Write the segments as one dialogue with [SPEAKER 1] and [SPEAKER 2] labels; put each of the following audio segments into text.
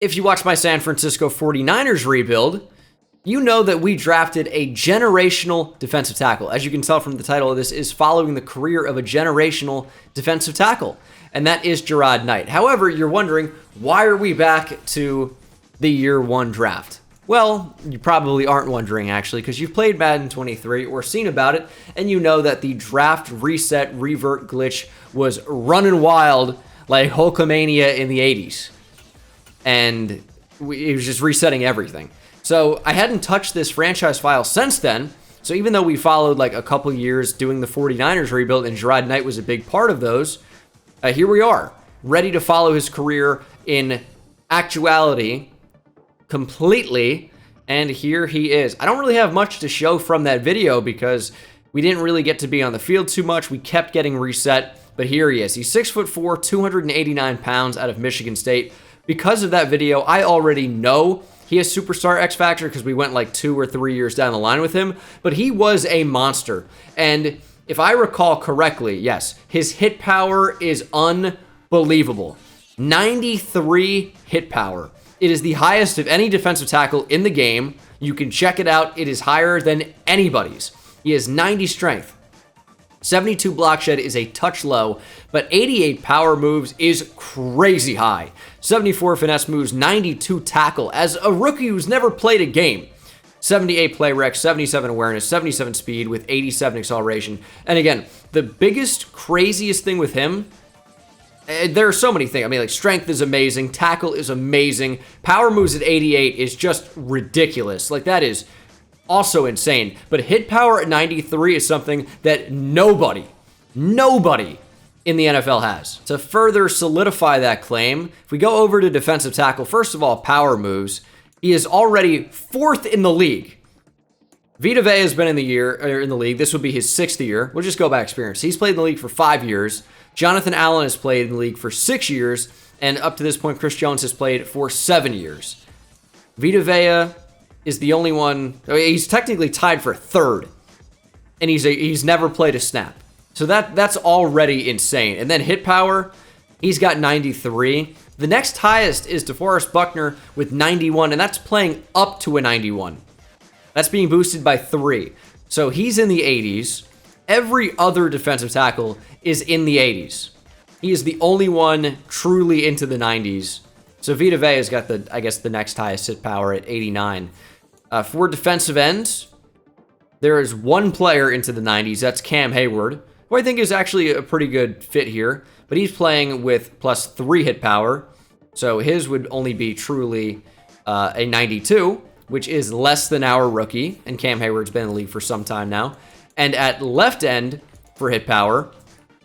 [SPEAKER 1] If you watch my San Francisco 49ers rebuild, you know that we drafted a generational defensive tackle. As you can tell from the title of this, is following the career of a generational defensive tackle, and that is Gerard Knight. However, you're wondering, why are we back to the year one draft? Well, you probably aren't wondering, actually, because you've played Madden 23 or seen about it, and you know that the draft reset revert glitch was running wild like Hulkamania in the 80s. And it was just resetting everything. So I hadn't touched this franchise file since then. So even though we followed like a couple years doing the 49ers rebuild and Gerard Knight was a big part of those, here we are, ready to follow his career in actuality completely. And here he is. I don't really have much to show from that video because we didn't really get to be on the field too much. We kept getting reset, but here he is. He's 6'4", 289 pounds out of Michigan State. Because of that video, I already know he has superstar X Factor because we went like 2 or 3 years down the line with him, but he was a monster. And if I recall correctly, yes, his hit power is unbelievable. 93 hit power. It is the highest of any defensive tackle in the game. You can check it out. It is higher than anybody's. He has 90 strength. 72 block shed is a touch low, but 88 power moves is crazy high. 74 finesse moves, 92 tackle as a rookie who's never played a game. 78 play rec, 77 awareness, 77 speed with 87 acceleration. And again, the biggest, craziest thing with him, there are so many things. I mean, like strength is amazing, tackle is amazing, power moves at 88 is just ridiculous. Like that is also insane. But hit power at 93 is something that nobody in the NFL has. To further solidify that claim, if we go over to defensive tackle, first of all, power moves, he is already 4th in the league. Vita Vea has been in the league. This would be his 6th year. We'll just go by experience. He's played in the league for 5 years. Jonathan Allen has played in the league for 6 years, and up to this point, Chris Jones has played for 7 years. Vita Vea is the only one. He's technically tied for 3rd, and he's never played a snap. So that's already insane. And then hit power, he's got 93. The next highest is DeForest Buckner with 91, and that's playing up to a 91. That's being boosted by 3. So he's in the 80s. Every other defensive tackle is in the 80s. He is the only one truly into the 90s. So Vita Vea has got the next highest hit power at 89. For defensive ends, there is one player into the 90s. That's Cam Hayward, who I think is actually a pretty good fit here. But he's playing with plus 3 hit power. So his would only be truly a 92, which is less than our rookie. And Cam Hayward's been in the league for some time now. And at left end for hit power,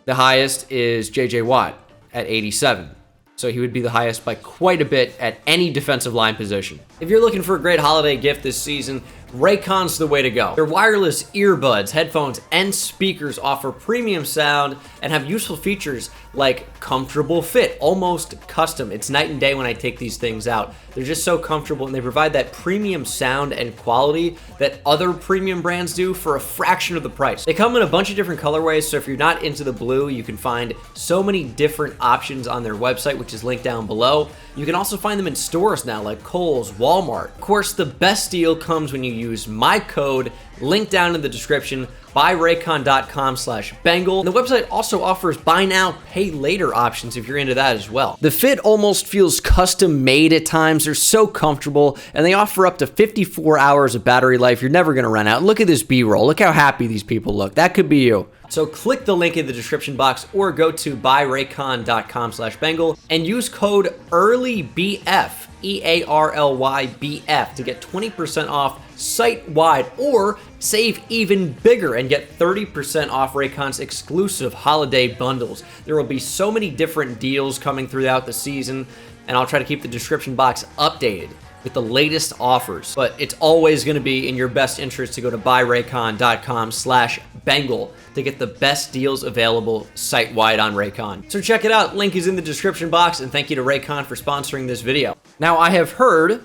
[SPEAKER 1] the highest is J.J. Watt at 87. So he would be the highest by quite a bit at any defensive line position. If you're looking for a great holiday gift this season, Raycon's the way to go. Their wireless earbuds, headphones, and speakers offer premium sound and have useful features like comfortable fit, almost custom. It's night and day when I take these things out. They're just so comfortable, and they provide that premium sound and quality that other premium brands do for a fraction of the price. They come in a bunch of different colorways, so if you're not into the blue, you can find so many different options on their website, which is linked down below. You can also find them in stores now, like Kohl's, Walmart. Of course, the best deal comes when you use my code, linked down in the description, buyraycon.com/Bengal. And the website also offers buy now, pay later options if you're into that as well. The fit almost feels custom made at times. They're so comfortable, and they offer up to 54 hours of battery life. You're never gonna run out. Look at this B-roll. Look how happy these people look. That could be you. So click the link in the description box or go to buyraycon.com/Bengal and use code EARLYBF, EARLYBF, to get 20% off site-wide, or save even bigger and get 30% off Raycon's exclusive holiday bundles. There will be so many different deals coming throughout the season, and I'll try to keep the description box updated with the latest offers. But it's always going to be in your best interest to go to buyraycon.com/Bengal to get the best deals available site-wide on Raycon. So check it out. Link is in the description box, and thank you to Raycon for sponsoring this video. Now, I have heard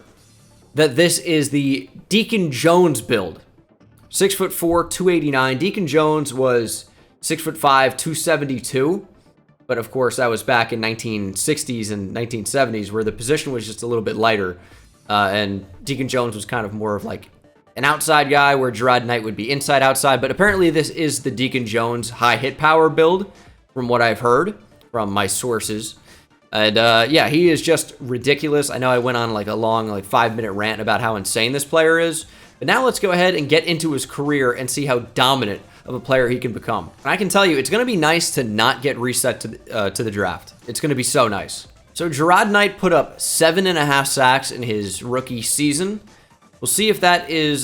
[SPEAKER 1] that this is the Deacon Jones build. 6'4", 289. Deacon Jones was 6'5", 272. But of course, that was back in 1960s and 1970s where the position was just a little bit lighter. And Deacon Jones was kind of more of like an outside guy where Gerard Knight would be inside outside. But apparently this is the Deacon Jones high hit power build from what I've heard from my sources. And yeah, he is just ridiculous. I know I went on like a long 5-minute rant about how insane this player is. But now let's go ahead and get into his career and see how dominant of a player he can become. And I can tell you, it's going to be nice to not get reset to the draft. It's going to be so nice. So Gerard Knight put up 7.5 sacks in his rookie season. We'll see if that is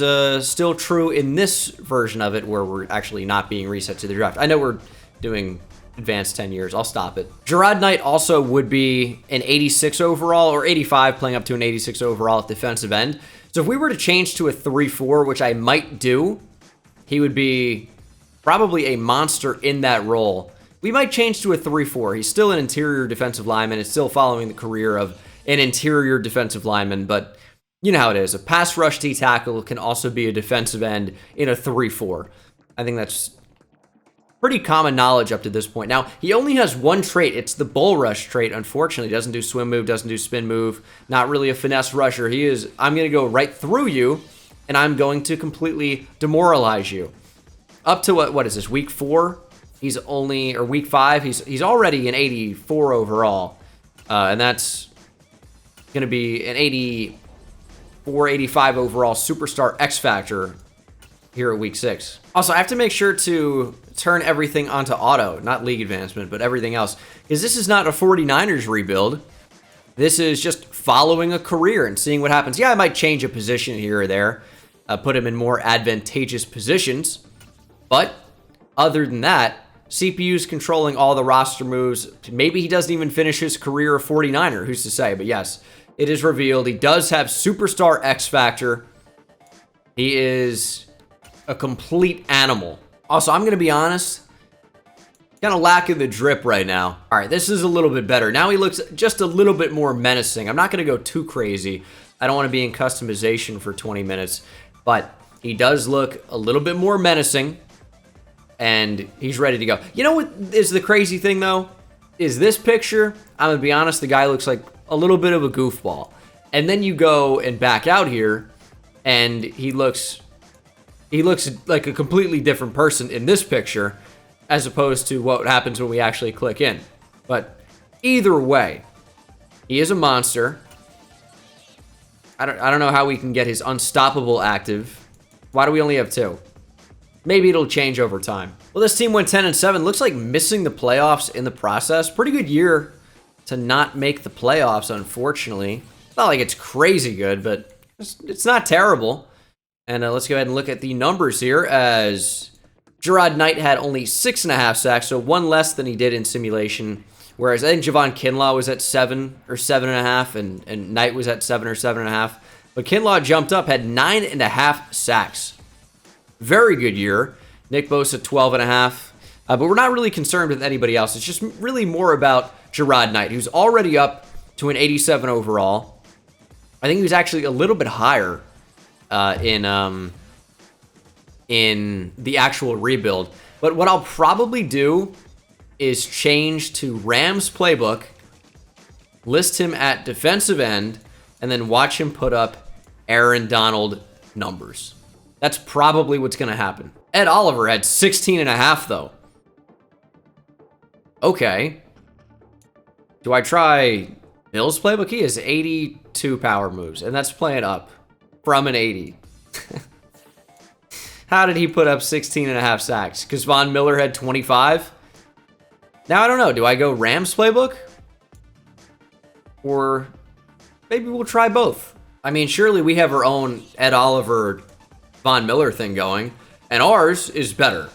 [SPEAKER 1] still true in this version of it where we're actually not being reset to the draft. I know we're doing advanced 10 years. I'll stop it. Gerard Knight also would be an 86 overall or 85, playing up to an 86 overall at defensive end. So if we were to change to a 3-4, which I might do, he would be probably a monster in that role. We might change to a 3-4. He's still an interior defensive lineman. It's still following the career of an interior defensive lineman, but you know how it is. A pass rush D tackle can also be a defensive end in a 3-4. I think that's pretty common knowledge up to this point. Now, he only has one trait. It's the bull rush trait, unfortunately. Doesn't do swim move, doesn't do spin move. Not really a finesse rusher. He is, I'm going to go right through you, and I'm going to completely demoralize you. Up to what is this, week 4? He's only, or week 5, he's already an 84 overall. And that's going to be an 84, 85 overall superstar X Factor here at week 6. Also, I have to make sure to turn everything onto auto, not league advancement, but everything else. Because this is not a 49ers rebuild. This is just following a career and seeing what happens. Yeah, I might change a position here or there, put him in more advantageous positions. But other than that, CPU's controlling all the roster moves. Maybe he doesn't even finish his career a 49er, who's to say? But yes, it is revealed. He does have superstar X Factor. He is a complete animal. Also, I'm going to be honest, kind of lacking the drip right now. All right, this is a little bit better. Now he looks just a little bit more menacing. I'm not going to go too crazy. I don't want to be in customization for 20 minutes, but he does look a little bit more menacing. And he's ready to go. You know what is the crazy thing, though? Is this picture, I'm going to be honest, the guy looks like a little bit of a goofball. And then you go and back out here, and he looks like a completely different person in this picture, as opposed to what happens when we actually click in. But either way, he is a monster. I don't know how we can get his unstoppable active. Why do we only have 2? Maybe it'll change over time. Well, this team went 10-7. Looks like missing the playoffs in the process. Pretty good year to not make the playoffs, unfortunately. It's not like it's crazy good, but it's not terrible. And let's go ahead and look at the numbers here, as Gerard Knight had only 6.5 sacks, so 1 less than he did in simulation. Whereas I think Javon Kinlaw was at 7 or 7.5, and Knight was at 7 or 7.5. But Kinlaw jumped up, had 9.5 sacks. Very good year. Nick Bosa, 12.5. But we're not really concerned with anybody else. It's just really more about Gerard Knight, who's already up to an 87 overall. I think he was actually a little bit higher in the actual rebuild. But what I'll probably do is change to Rams playbook, list him at defensive end, and then watch him put up Aaron Donald numbers. That's probably what's going to happen. Ed Oliver had 16.5, though. Okay. Do I try Bill's playbook? He has 82 power moves, and that's playing up from an 80. How did he put up 16.5 sacks? Because Von Miller had 25? Now, I don't know. Do I go Rams playbook? Or maybe we'll try both. I mean, surely we have our own Ed Oliver Von Miller thing going, and ours is better.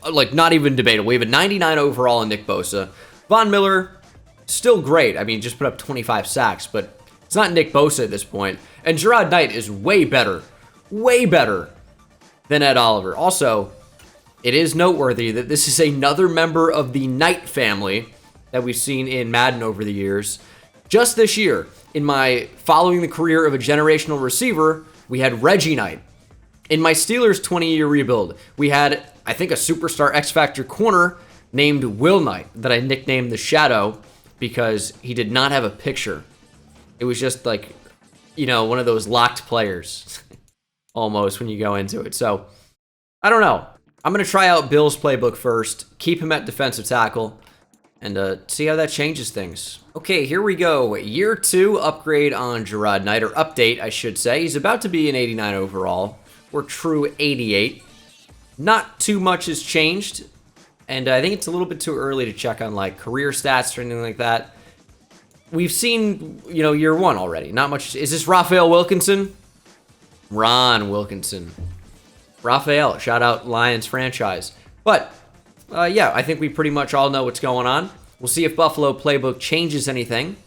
[SPEAKER 1] Like, not even debatable. We have a 99 overall in Nick Bosa. Von Miller, still great. I mean, just put up 25 sacks, but it's not Nick Bosa at this point. And Gerard Knight is way better than Ed Oliver. Also, it is noteworthy that this is another member of the Knight family that we've seen in Madden over the years. Just this year, in my following the career of a generational receiver, we had Reggie Knight. In my Steelers 20-year rebuild, we had, I think, a superstar X-Factor corner named Will Knight that I nicknamed the Shadow because he did not have a picture. It was just like, one of those locked players almost when you go into it. So I don't know. I'm going to try out Bill's playbook first, keep him at defensive tackle, and see how that changes things. Okay, here we go. Year 2 upgrade on Gerard Knight, or update, I should say. He's about to be an 89 overall, or true 88. Not too much has changed, and I think it's a little bit too early to check on like career stats or anything like that. We've seen, year 1 already. Not much. Is this Raphael Wilkinson? Ron Wilkinson. Raphael, shout out Lions franchise. But, yeah, I think we pretty much all know what's going on. We'll see if Buffalo playbook changes anything,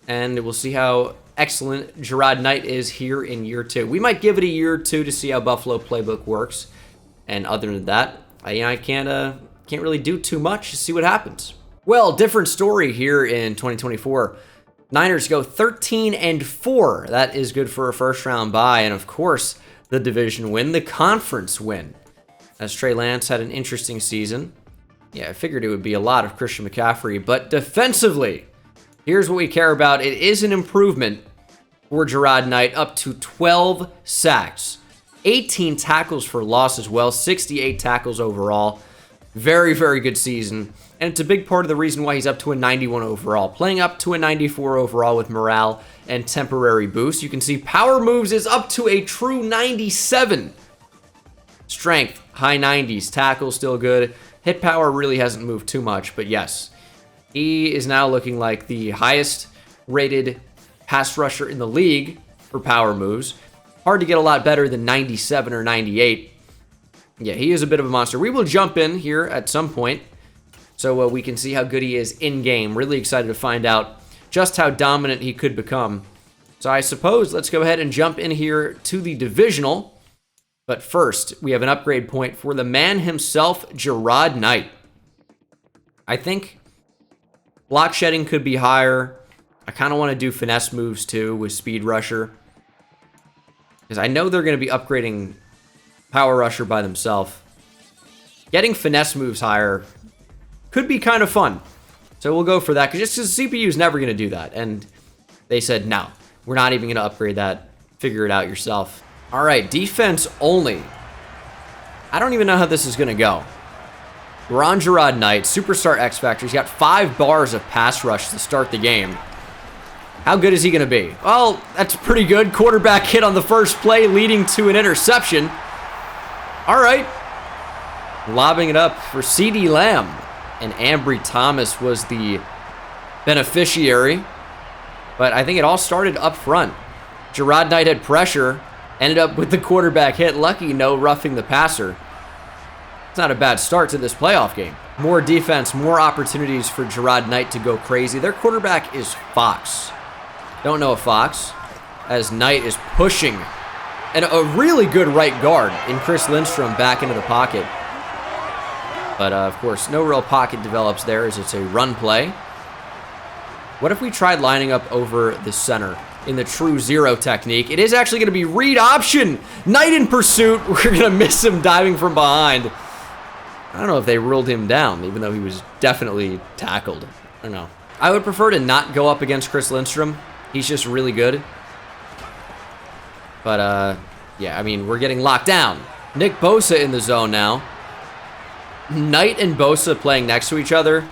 [SPEAKER 1] and we'll see how excellent Gerard Knight is here in year 2. We might give it a year or 2 to see how Buffalo playbook works, and other than that, I can't really do too much to see what happens. Well, different story here in 2024. Niners go 13-4. That is good for a first-round bye, and of course, the division win, the conference win. As Trey Lance had an interesting season. Yeah, I figured it would be a lot of Christian McCaffrey, but defensively, here's what we care about. It is an improvement for Gerard Knight, up to 12 sacks. 18 tackles for loss as well, 68 tackles overall. Very, very good season. And it's a big part of the reason why he's up to a 91 overall. Playing up to a 94 overall with morale and temporary boost. You can see power moves is up to a true 97. Strength, high 90s. Tackle, still good. Hit power really hasn't moved too much, but yes. He is now looking like the highest rated pass rusher in the league for power moves. Hard to get a lot better than 97 or 98. Yeah, he is a bit of a monster. We will jump in here at some point so we can see how good he is in-game. Really excited to find out just how dominant he could become. So I suppose let's go ahead and jump in here to the divisional. But first, we have an upgrade point for the man himself, Gerard Knight. I think block shedding could be higher. I kind of want to do finesse moves too with speed rusher, because I know they're going to be upgrading power rusher by themselves. Getting finesse moves higher could be kind of fun. So we'll go for that, because just the CPU is never going to do that. And they said, no, we're not even going to upgrade that. Figure it out yourself. All right, defense only. I don't even know how this is going to go. We're on Gerard Knight, Superstar X Factor. He's got 5 bars of pass rush to start the game. How good is he going to be? Well, that's pretty good. Quarterback hit on the first play, leading to an interception. All right. Lobbing it up for CeeDee Lamb. And Ambry Thomas was the beneficiary. But I think it all started up front. Gerard Knight had pressure. Ended up with the quarterback hit. Lucky no roughing the passer. It's not a bad start to this playoff game. More defense, more opportunities for Gerard Knight to go crazy. Their quarterback is Fox. Don't know a Fox. As Knight is pushing. And a really good right guard in Chris Lindstrom back into the pocket. But, of course, no real pocket develops there as it's a run play. What if we tried lining up over the center in the true zero technique? It is actually going to be read option. Knight in pursuit. We're going to miss him diving from behind. I don't know if they ruled him down, even though he was definitely tackled. I don't know. I would prefer to not go up against Chris Lindstrom. He's just really good. But, yeah, I mean, we're getting locked down. Nick Bosa in the zone now. Knight and Bosa playing next to each other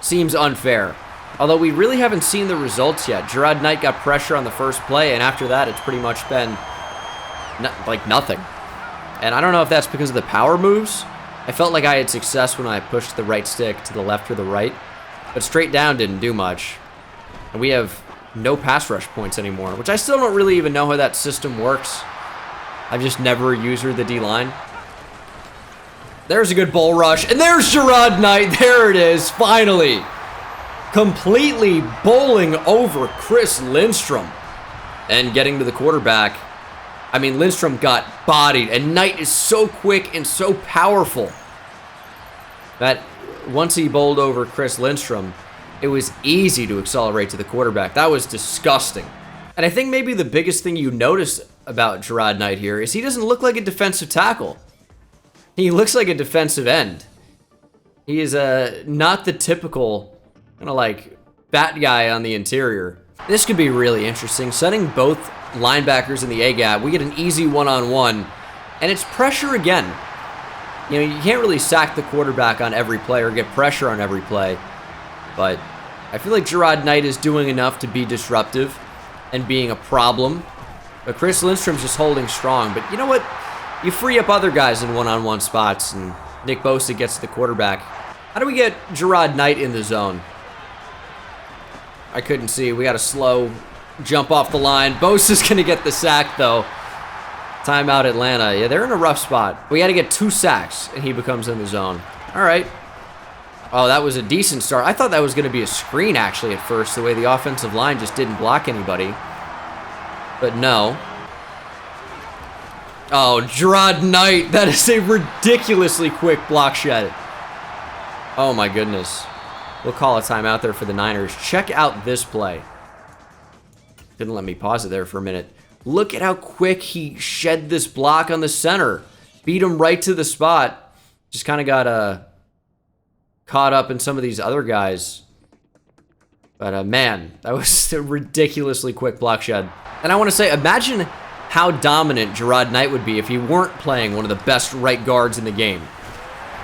[SPEAKER 1] seems unfair. Although we really haven't seen the results yet. Gerard Knight got pressure on the first play, and after that, it's pretty much been like nothing. And I don't know if that's because of the power moves. I felt like I had success when I pushed the right stick to the left or the right, but straight down didn't do much. And we have no pass rush points anymore, which I still don't really even know how that system works. I've just never a user of the D-line. There's a good bull rush, and there's Gerard Knight. There it is, finally. Completely bowling over Chris Lindstrom and getting to the quarterback. I mean, Lindstrom got bodied, and Knight is so quick and so powerful that once he bowled over Chris Lindstrom, it was easy to accelerate to the quarterback. That was disgusting. And I think maybe the biggest thing you notice about Gerard Knight here is he doesn't look like a defensive tackle. He looks like a defensive end. He is not the typical kind of like fat guy on the interior. This could be really interesting. Setting both linebackers in the A-gap, we get an easy one-on-one, and it's pressure again. You know, you can't really sack the quarterback on every play or get pressure on every play, but I feel like Gerard Knight is doing enough to be disruptive and being a problem. But Chris Lindstrom's just holding strong. But you know what? You free up other guys in one-on-one spots, and Nick Bosa gets the quarterback. How do we get Gerard Knight in the zone? I couldn't see. We got a slow jump off the line. Bosa's going to get the sack, though. Timeout Atlanta. Yeah, they're in a rough spot. We got to get 2 sacks, and he becomes in the zone. All right. Oh, that was a decent start. I thought that was going to be a screen, actually, at first, the way the offensive line just didn't block anybody. But no. Oh, Gerard Knight. That is a ridiculously quick block shed. Oh, my goodness. We'll call a timeout there for the Niners. Check out this play. Didn't let me pause it there for a minute. Look at how quick he shed this block on the center. Beat him right to the spot. Just kind of got caught up in some of these other guys. But man, that was a ridiculously quick block shed. And I want to say, imagine how dominant Gerard Knight would be if he weren't playing one of the best right guards in the game.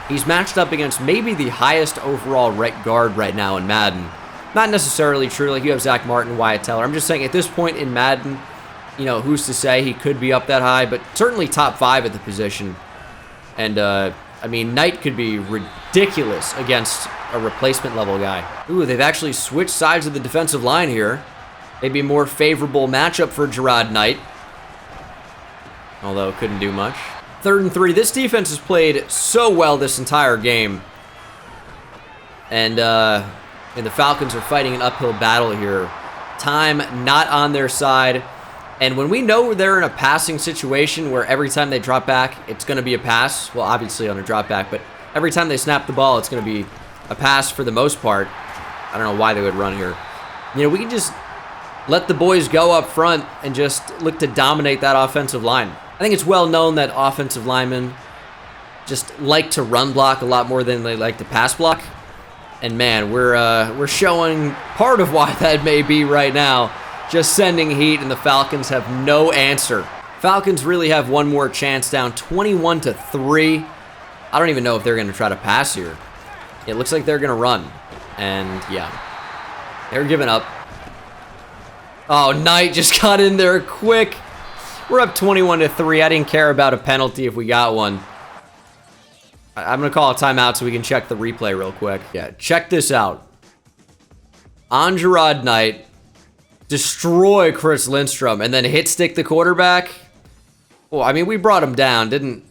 [SPEAKER 1] He's matched up against maybe the highest overall right guard right now in Madden. Not necessarily true, like you have Zach Martin, Wyatt Teller. I'm just saying at this point in Madden, you know, who's to say he could be up that high, but certainly top 5 at the position. And, I mean, Knight could be ridiculous against a replacement level guy. Ooh, they've actually switched sides of the defensive line here. Maybe a more favorable matchup for Gerard Knight. Although, couldn't do much. 3rd and 3. This defense has played so well this entire game. And the Falcons are fighting an uphill battle here. Time not on their side. And when we know they're in a passing situation where every time they drop back, it's going to be a pass. Well, obviously on a drop back, but every time they snap the ball, it's going to be a pass for the most part. I don't know why they would run here. You know, we can just let the boys go up front and just look to dominate that offensive line. I think it's well known that offensive linemen just like to run block a lot more than they like to pass block. And man, we're showing part of why that may be right now. Just sending heat, and the Falcons have no answer. Falcons really have one more chance, down 21-3. I don't even know if they're going to try to pass here. It looks like they're going to run. And yeah, they're giving up. Oh, Knight just got in there quick. We're up 21-3. I didn't care about a penalty if we got one. I'm going to call a timeout so we can check the replay real quick. Yeah, check this out. On Gerard Knight, destroy Chris Lindstrom, and then hit stick the quarterback. Well, I mean, we brought him down. Didn't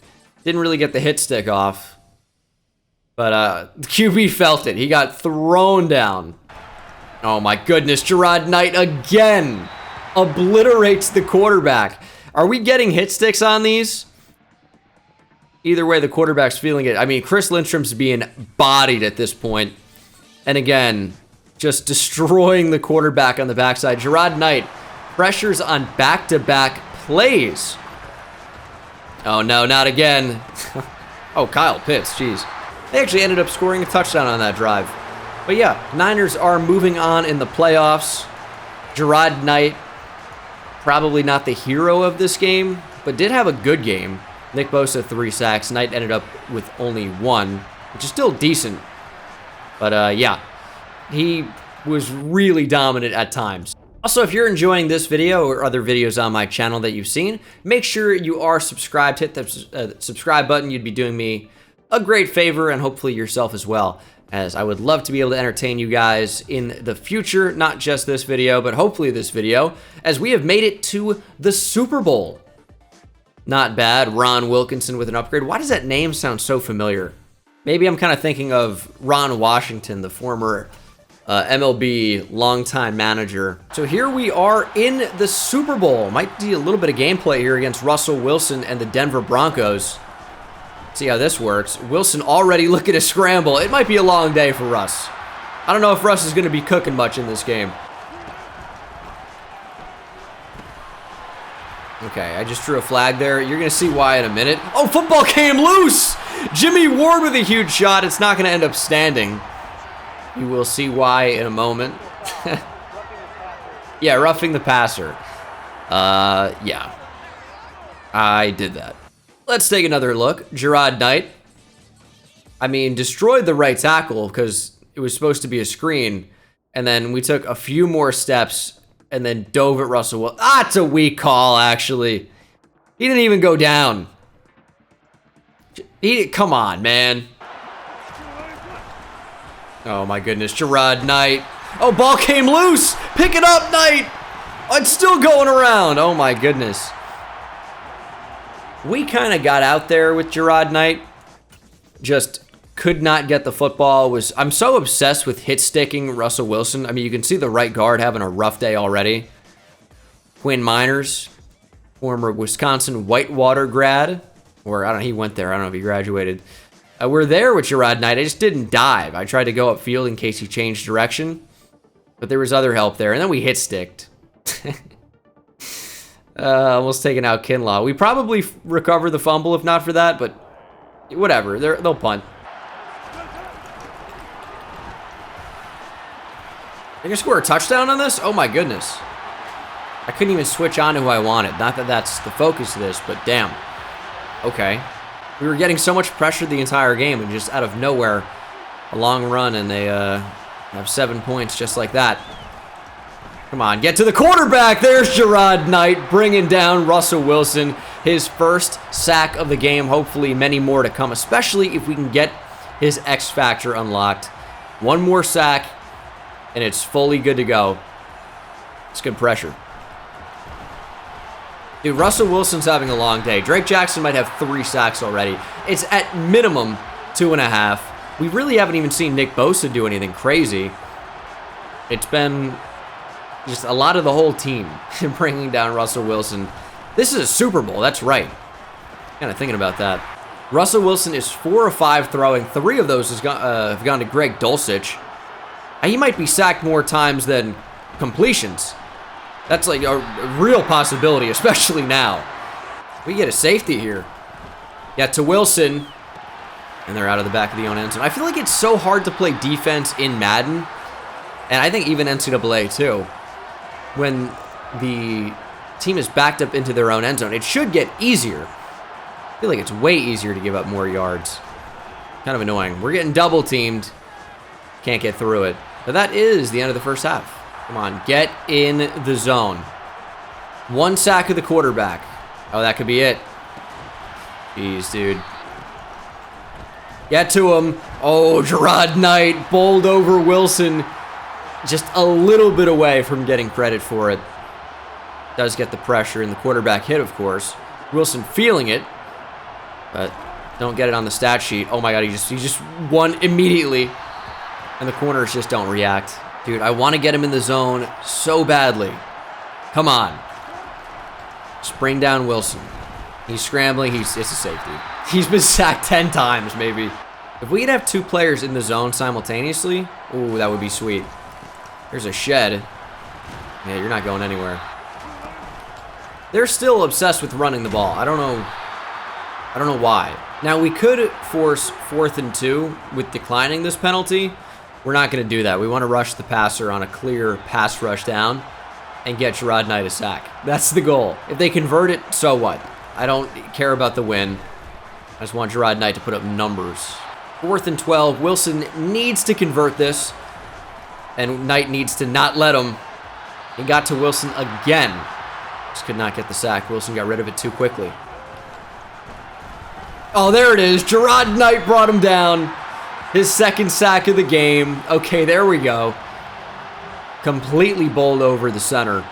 [SPEAKER 1] really get the hit stick off. But the QB felt it. He got thrown down. Oh my goodness, Gerard Knight again obliterates the quarterback. Are we getting hit sticks on these? Either way, the quarterback's feeling it. I mean, Chris Lindstrom's being bodied at this point. And again, just destroying the quarterback on the backside. Gerard Knight pressures on back-to-back plays. Oh, no, not again. Oh, Kyle Pitts, jeez. They actually ended up scoring a touchdown on that drive. But yeah, Niners are moving on in the playoffs. Gerard Knight, probably not the hero of this game, but did have a good game. Nick Bosa, 3 sacks. Knight ended up with only 1, which is still decent. But yeah, he was really dominant at times. Also, if you're enjoying this video or other videos on my channel that you've seen, make sure you are subscribed. Hit the subscribe button. You'd be doing me a great favor, and hopefully yourself as well, as I would love to be able to entertain you guys in the future, not just this video, but hopefully this video, as we have made it to the Super Bowl. Not bad. Ron Wilkinson with an upgrade. Why does that name sound so familiar? Maybe I'm kind of thinking of Ron Washington, the former MLB longtime manager. So here we are in the Super Bowl. Might be a little bit of gameplay here against Russell Wilson and the Denver Broncos. See how this works. Wilson already looking to scramble. It might be a long day for Russ. I don't know if Russ is going to be cooking much in this game. Okay, I just drew a flag there. You're going to see why in a minute. Oh, football came loose! Jimmy Ward with a huge shot. It's not going to end up standing. You will see why in a moment. Yeah, roughing the passer. Yeah. I did that. Let's take another look. Gerard Knight. I mean, destroyed the right tackle because it was supposed to be a screen. And then we took a few more steps and then dove at Russell Wilson. Ah, it's a weak call, actually. He didn't even go down. Come on, man. Oh, my goodness. Gerard Knight. Oh, ball came loose. Pick it up, Knight. It's still going around. Oh, my goodness. We kind of got out there with Gerard Knight. Just could not get the football. I'm so obsessed with hit sticking Russell Wilson. I mean, you can see the right guard having a rough day already. Quinn Miners, former Wisconsin Whitewater grad. Or, I don't know, he went there. I don't know if he graduated. We're there with Gerard Knight. I just didn't dive. I tried to go upfield in case he changed direction. But there was other help there. And then we hit sticked. Almost taking out Kinlaw. We probably recover the fumble if not for that, but whatever. They'll punt. They're going to score a touchdown on this? Oh my goodness. I couldn't even switch on to who I wanted. Not that that's the focus of this, but damn. Okay. We were getting so much pressure the entire game, and just out of nowhere, a long run, and they have 7 points just like that. Come on, get to the quarterback. There's Gerard Knight bringing down Russell Wilson. His first sack of the game. Hopefully many more to come, especially if we can get his X Factor unlocked. One more sack, and it's fully good to go. It's good pressure. Dude, Russell Wilson's having a long day. Drake Jackson might have 3 sacks already. It's at minimum 2.5. We really haven't even seen Nick Bosa do anything crazy. It's been just a lot of the whole team bringing down Russell Wilson. This is a Super Bowl, that's right. Kind of thinking about that. Russell Wilson is 4 of 5 throwing. 3 of those have gone to Greg Dulcich. He might be sacked more times than completions. That's like a real possibility, especially now. We get a safety here. Yeah, to Wilson. And they're out of the back of the own end zone. I feel like it's so hard to play defense in Madden. And I think even NCAA too. When the team is backed up into their own end zone, it should get easier. I feel like it's way easier to give up more yards. Kind of annoying. We're getting double teamed. Can't get through it. But that is the end of the first half. Come on, get in the zone. 1 sack of the quarterback. Oh, that could be it. Jeez, dude. Get to him. Oh, Gerard Knight bowled over Wilson. Just a little bit away from getting credit for it. Does get the pressure and the quarterback hit, of course. Wilson feeling it, but don't get it on the stat sheet. Oh my God, he just won immediately. And the corners just don't react. Dude, I want to get him in the zone so badly. Come on. Just bring down Wilson. He's scrambling. It's a safety. He's been sacked 10 times, maybe. If we could have 2 players in the zone simultaneously, ooh, that would be sweet. There's a shed. Yeah, you're not going anywhere. They're still obsessed with running the ball. I don't know why. Now, we could force 4th and 2 with declining this penalty. We're not going to do that. We want to rush the passer on a clear pass rush down and get Gerard Knight a sack. That's the goal. If they convert it, so what? I don't care about the win. I just want Gerard Knight to put up numbers. 4th and 12. Wilson needs to convert this, and Knight needs to not let him. He got to Wilson again. Just could not get the sack. Wilson got rid of it too quickly. Oh, there it is. Gerard Knight brought him down. His 2nd sack of the game. Okay, there we go. Completely bowled over the center.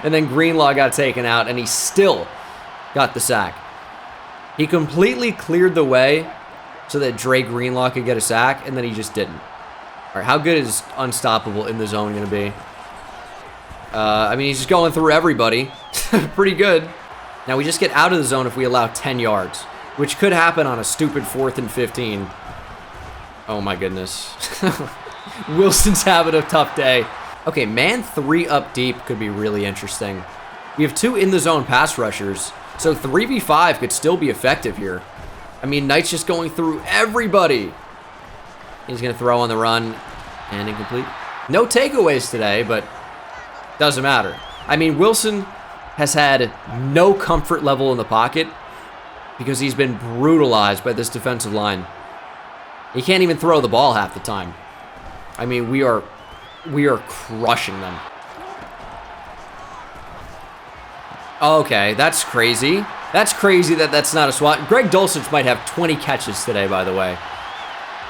[SPEAKER 1] And then Greenlaw got taken out, and he still got the sack. He completely cleared the way so that Dre Greenlaw could get a sack, and then he just didn't. All right, how good is unstoppable in the zone going to be? I mean, he's just going through everybody. Pretty good. Now, we just get out of the zone if we allow 10 yards, which could happen on a stupid 4th and 15. Oh, my goodness. Wilson's having a tough day. Okay, man 3 up deep could be really interesting. We have 2 in-the-zone pass rushers, so 3v5 could still be effective here. I mean, Knight's just going through everybody. He's going to throw on the run and incomplete. No takeaways today, but doesn't matter. I mean, Wilson has had no comfort level in the pocket because he's been brutalized by this defensive line. He can't even throw the ball half the time. I mean, we are crushing them. Okay, that's crazy. That's crazy that that's not a swat. Greg Dulcich might have 20 catches today, by the way.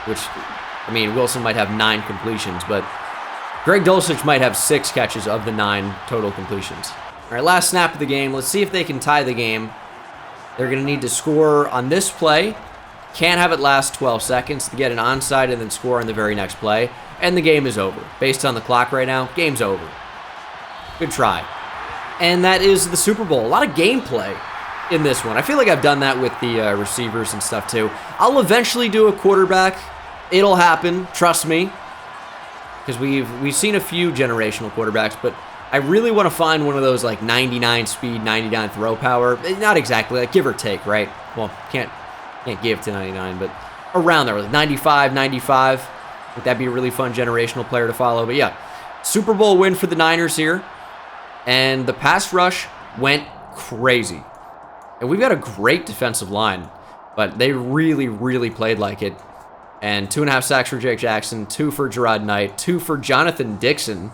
[SPEAKER 1] Which, I mean, Wilson might have 9 completions, but Greg Dulcich might have 6 catches of the 9 total completions. All right, last snap of the game. Let's see if they can tie the game. They're going to need to score on this play. Can't have it last 12 seconds to get an onside and then score on the very next play. And the game is over. Based on the clock right now, game's over. Good try. And that is the Super Bowl. A lot of gameplay in this one. I feel like I've done that with the receivers and stuff too. I'll eventually do a quarterback. It'll happen. Trust me. Because we've seen a few generational quarterbacks, but I really want to find one of those like 99 speed, 99 throw power. Not exactly, like give or take, right? Well, can't give to 99, but around there, like 95, 95. I think that'd be a really fun generational player to follow. But yeah, Super Bowl win for the Niners here. And the pass rush went crazy. And we've got a great defensive line, but they really, really played like it. And 2.5 sacks for Jake Jackson, 2 for Gerard Knight, 2 for Jonathan Dixon.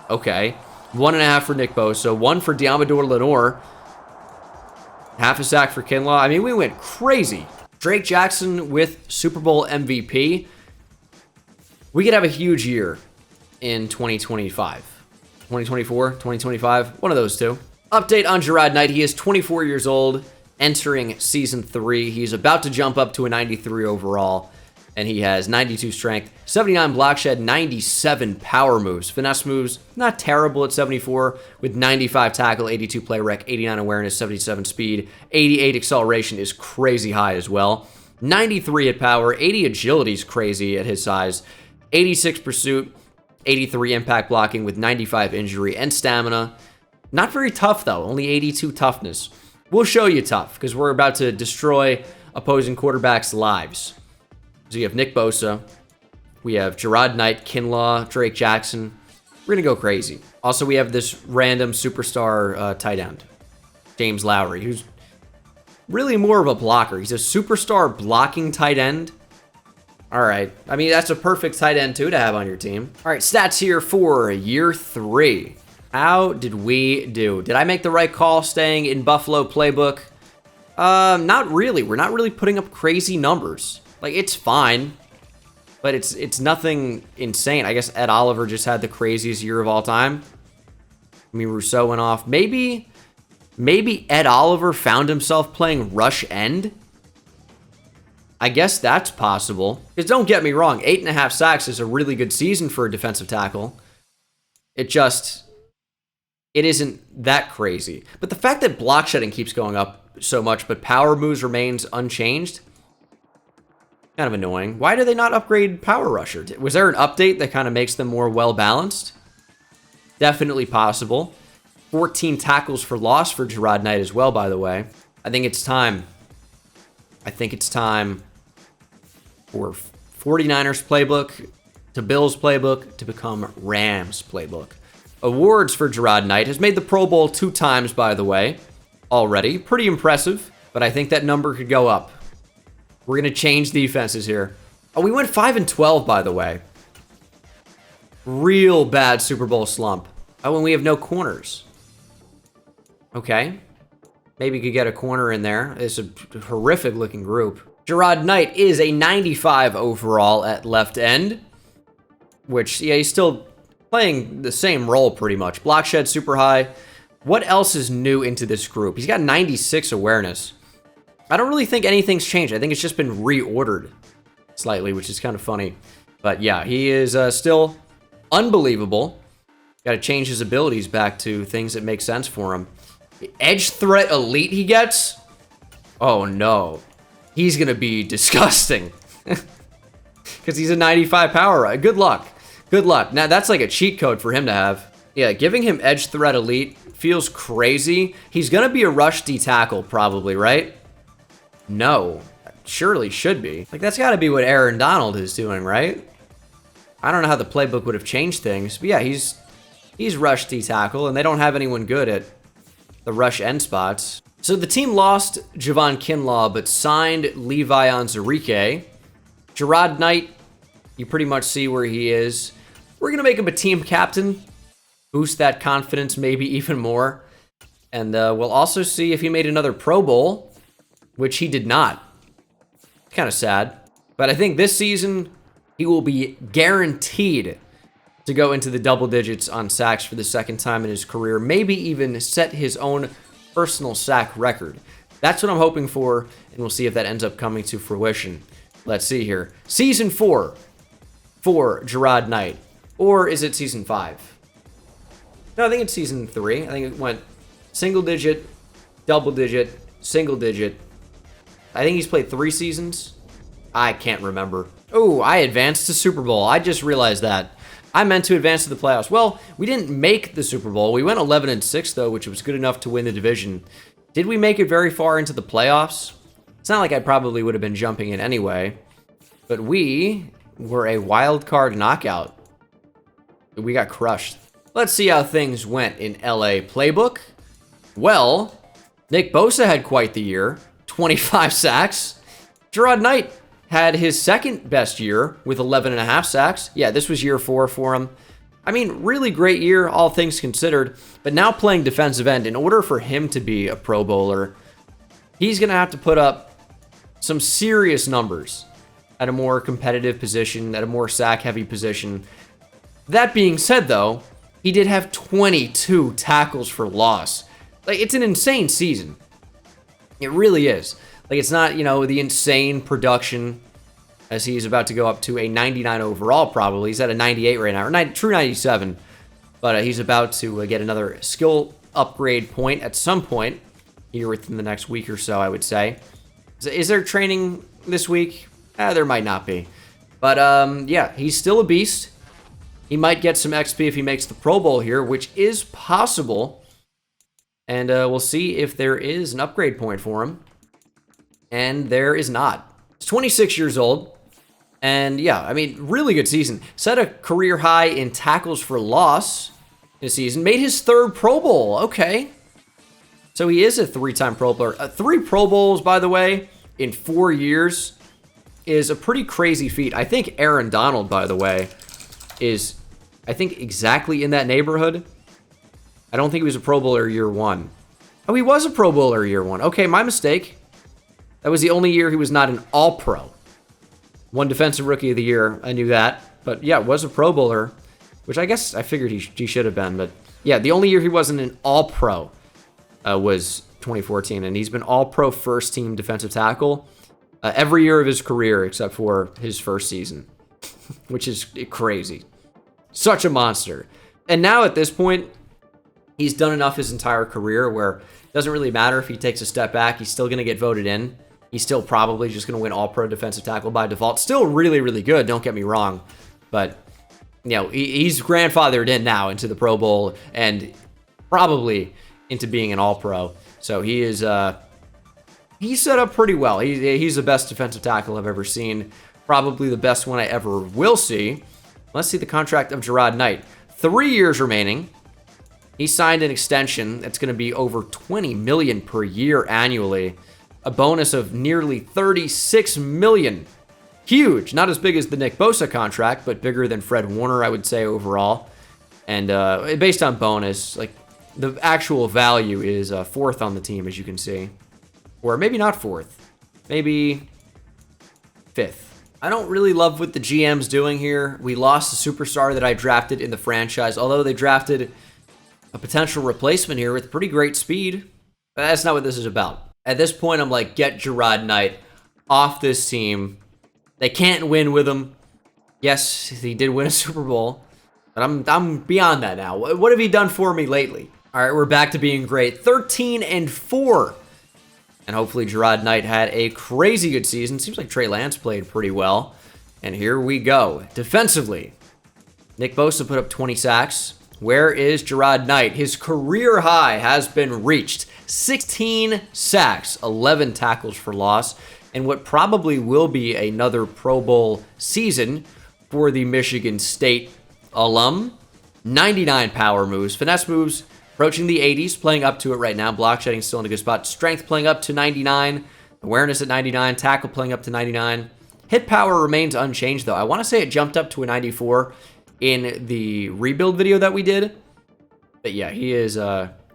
[SPEAKER 1] Okay. 1.5 for Nick Bosa, 1 for Diamador Lenore. Half a sack for Kinlaw. I mean, we went crazy. Drake Jackson with Super Bowl MVP. We could have a huge year in 2025. 2024, 2025, one of those two. Update on Gerard Knight. He is 24 years old, entering season 3. He's about to jump up to a 93 overall, and he has 92 strength, 79 block shed, 97 power moves. Finesse moves, not terrible at 74, with 95 tackle, 82 play rec, 89 awareness, 77 speed, 88 acceleration is crazy high as well. 93 at power, 80 agility is crazy at his size, 86 pursuit, 83 impact blocking with 95 injury and stamina. Not very tough, though. Only 82 toughness. We'll show you tough, because we're about to destroy opposing quarterbacks' lives. So you have Nick Bosa. We have Gerard Knight, Kinlaw, Drake Jackson. We're going to go crazy. Also, we have this random superstar tight end, James Lowry, who's really more of a blocker. He's a superstar blocking tight end. All right. I mean, that's a perfect tight end, too, to have on your team. All right, stats here for year 3. How did we do? Did I make the right call staying in Buffalo playbook? Not really. We're not really putting up crazy numbers. Like, it's fine, but it's nothing insane. I guess Ed Oliver just had the craziest year of all time. I mean, Rousseau went off. Maybe Ed Oliver found himself playing rush end. I guess that's possible. Because don't get me wrong, 8.5 sacks is a really good season for a defensive tackle. It isn't that crazy. But the fact that block shedding keeps going up so much, but power moves remains unchanged, kind of annoying. Why do they not upgrade power rusher? Was there an update that kind of makes them more well-balanced? Definitely possible. 14 tackles for loss for Gerard Knight as well, by the way. I think it's time. For 49ers playbook to Bills playbook to become Rams playbook. Awards for Gerard Knight. Has made the Pro Bowl 2 times, by the way, already. Pretty impressive, but I think that number could go up. We're going to change defenses here. Oh, we went 5-12, by the way. Real bad Super Bowl slump. Oh, and we have no corners. Okay. Maybe you could get a corner in there. It's a horrific looking group. Gerard Knight is a 95 overall at left end, which, yeah, he's still playing the same role pretty much. Block shed super high. What else is new into this group? He's got 96 awareness. I don't really think anything's changed. I think it's just been reordered slightly, which is kind of funny. But yeah, he is still unbelievable. Got to change his abilities back to things that make sense for him. Edge threat elite he gets? Oh no. He's going to be disgusting. Because he's a 95 power. Good luck. Good luck. Now, that's like a cheat code for him to have. Yeah, giving him edge threat elite feels crazy. He's going to be a rush D tackle probably, right? No. surely should be. Like, that's got to be what Aaron Donald is doing, right? I don't know how the playbook would have changed things, but yeah, he's rush D tackle, and they don't have anyone good at the rush end spots. So the team lost Javon Kinlaw, but signed Levi Onwuzurike. Gerard Knight, you pretty much see where he is. We're going to make him a team captain, boost that confidence maybe even more. And we'll also see if he made another Pro Bowl, which he did not. Kind of sad. But I think this season, he will be guaranteed to go into the double digits on sacks for the second time in his career. Maybe even set his own personal sack record. That's what I'm hoping for, and we'll see if that ends up coming to fruition. Let's see here. Season 4 for Gerard Knight. Or is it season 5? No, I think it's season 3. I think it went single digit, double digit, single digit. I think he's played 3 seasons. I can't remember. Oh, I advanced to Super Bowl. I just realized that. I meant to advance to the playoffs. Well, we didn't make the Super Bowl. We went 11-6, though, which was good enough to win the division. Did we make it very far into the playoffs? It's not like I probably would have been jumping in anyway. But we were a wild card knockout. We got crushed. Let's see how things went in LA playbook. Well, Nick Bosa had quite the year. 25 sacks. Gerard Knight had his second best year with 11.5 sacks. Yeah, this was year 4 for him. I mean, really great year, all things considered. But now playing defensive end, in order for him to be a Pro Bowler, he's going to have to put up some serious numbers at a more competitive position, at a more sack-heavy position. That being said, though, he did have 22 tackles for loss. Like, it's an insane season. It really is. Like, it's not, you know, the insane production as he's about to go up to a 99 overall, probably. He's at a 98 right now, or true 97. But he's about to get another skill upgrade point at some point here within the next week or so, I would say. Is there training this week? There might not be. But, yeah, he's still a beast. He might get some XP if he makes the Pro Bowl here, which is possible. And we'll see if there is an upgrade point for him. And there is not. He's 26 years old. And yeah, I mean, really good season. Set a career high in tackles for loss this season. Made his 3rd Pro Bowl. Okay. So he is a 3-time Pro Bowler. 3 Pro Bowls, by the way, in 4 years is a pretty crazy feat. I think Aaron Donald, by the way, is, I think, exactly in that neighborhood. I don't think he was a Pro Bowler year 1. Oh, he was a Pro Bowler year 1. Okay, my mistake. That was the only year he was not an All-Pro. Won Defensive Rookie of the Year. I knew that. But yeah, was a Pro Bowler, which I guess I figured he should have been. But yeah, the only year he wasn't an All-Pro was 2014. And he's been All-Pro first-team defensive tackle every year of his career except for his first season, which is crazy. Such a monster. And now at this point, he's done enough his entire career where it doesn't really matter if he takes a step back. He's still going to get voted in. He's still probably just going to win All-Pro defensive tackle by default. Still really, really good, don't get me wrong. But, you know, he's grandfathered in now into the Pro Bowl and probably into being an All-Pro. So he is he's set up pretty well. He's the best defensive tackle I've ever seen. Probably the best one I ever will see. Let's see the contract of Gerard Knight. 3 years remaining. He signed an extension that's going to be over $20 million per year annually. A bonus of nearly $36 million. Huge. Not as big as the Nick Bosa contract, but bigger than Fred Warner, I would say, overall. And based on bonus, like, the actual value is 4th on the team, as you can see. Or maybe not 4th. Maybe 5th. I don't really love what the GM's doing here. We lost a superstar that I drafted in the franchise, although they drafted a potential replacement here with pretty great speed. But that's not what this is about. At this point, I'm like, get Gerard Knight off this team. They can't win with him. Yes, he did win a Super Bowl, but I'm beyond that now. What have he done for me lately? All right, we're back to being great. 13-4. And hopefully Gerard Knight had a crazy good season. Seems like Trey Lance played pretty well. And here we go. Defensively, Nick Bosa put up 20 sacks. Where is Gerard Knight? His career high has been reached. 16 sacks, 11 tackles for loss. in what probably will be another Pro Bowl season for the Michigan State alum. 99 power moves. Finesse moves approaching the 80s, playing up to it right now. Block shedding still in a good spot. Strength playing up to 99. Awareness at 99. Tackle playing up to 99. Hit power remains unchanged, though. I want to say it jumped up to a 94 in the rebuild video that we did. But yeah, he is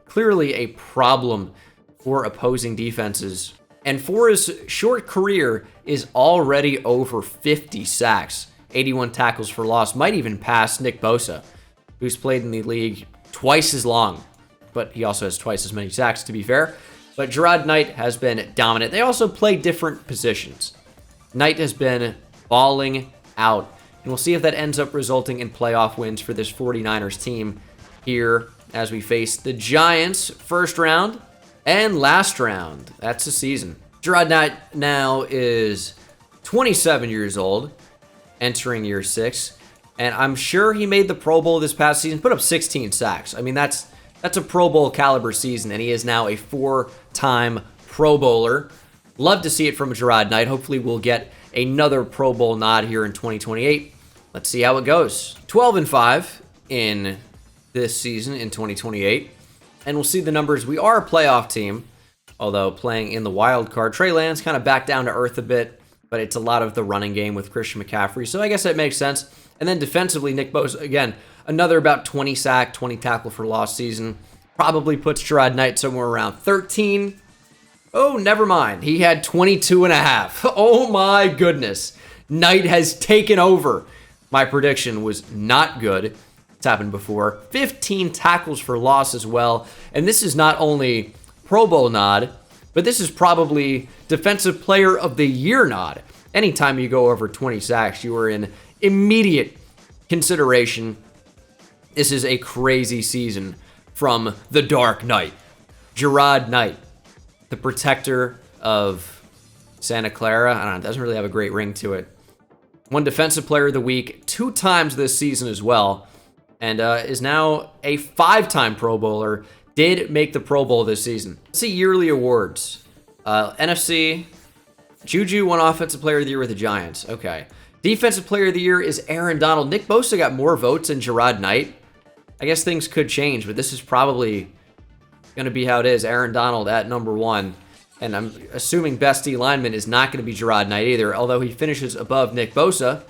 [SPEAKER 1] clearly a problem for opposing defenses. And for his short career, is already over 50 sacks. 81 tackles for loss. Might even pass Nick Bosa, who's played in the league twice as long. But he also has twice as many sacks, to be fair. But Gerard Knight has been dominant. They also play different positions. Knight has been balling out. And we'll see if that ends up resulting in playoff wins for this 49ers team here as we face the Giants first round and last round. That's the season. Gerard Knight now is 27 years old, entering year 6. And I'm sure he made the Pro Bowl this past season, put up 16 sacks. I mean, that's a Pro Bowl caliber season, and he is now a 4-time Pro Bowler. Love to see it from Gerard Knight. Hopefully we'll get another Pro Bowl nod here in 2028. Let's see how it goes. 12-5 in this season in 2028. And we'll see the numbers. We are a playoff team, although playing in the wild card. Trey Lance kind of back down to earth a bit, but it's a lot of the running game with Christian McCaffrey. So I guess that makes sense. And then defensively, Nick Bosa, again, another about 20 sack, 20 tackle for loss season. Probably puts Gerard Knight somewhere around 13. Oh, never mind. He had 22 and a half. Oh my goodness. Knight has taken over. My prediction was not good. It's happened before. 15 tackles for loss as well. And this is not only Pro Bowl nod, but this is probably Defensive Player of the Year nod. Anytime you go over 20 sacks, you are in immediate consideration. This is a crazy season from the Dark Knight. Gerard Knight, the protector of Santa Clara. I don't know, it doesn't really have a great ring to it. Won Defensive Player of the Week 2 times this season as well, and is now a 5-time Pro Bowler. Did make the Pro Bowl this season. Let's see yearly awards. NFC, Juju won Offensive Player of the Year with the Giants. Okay. Defensive Player of the Year is Aaron Donald. Nick Bosa got more votes than Gerard Knight. I guess things could change, but this is probably going to be how it is. Aaron Donald at number 1. And I'm assuming best D lineman is not going to be Gerard Knight either, although he finishes above Nick Bosa.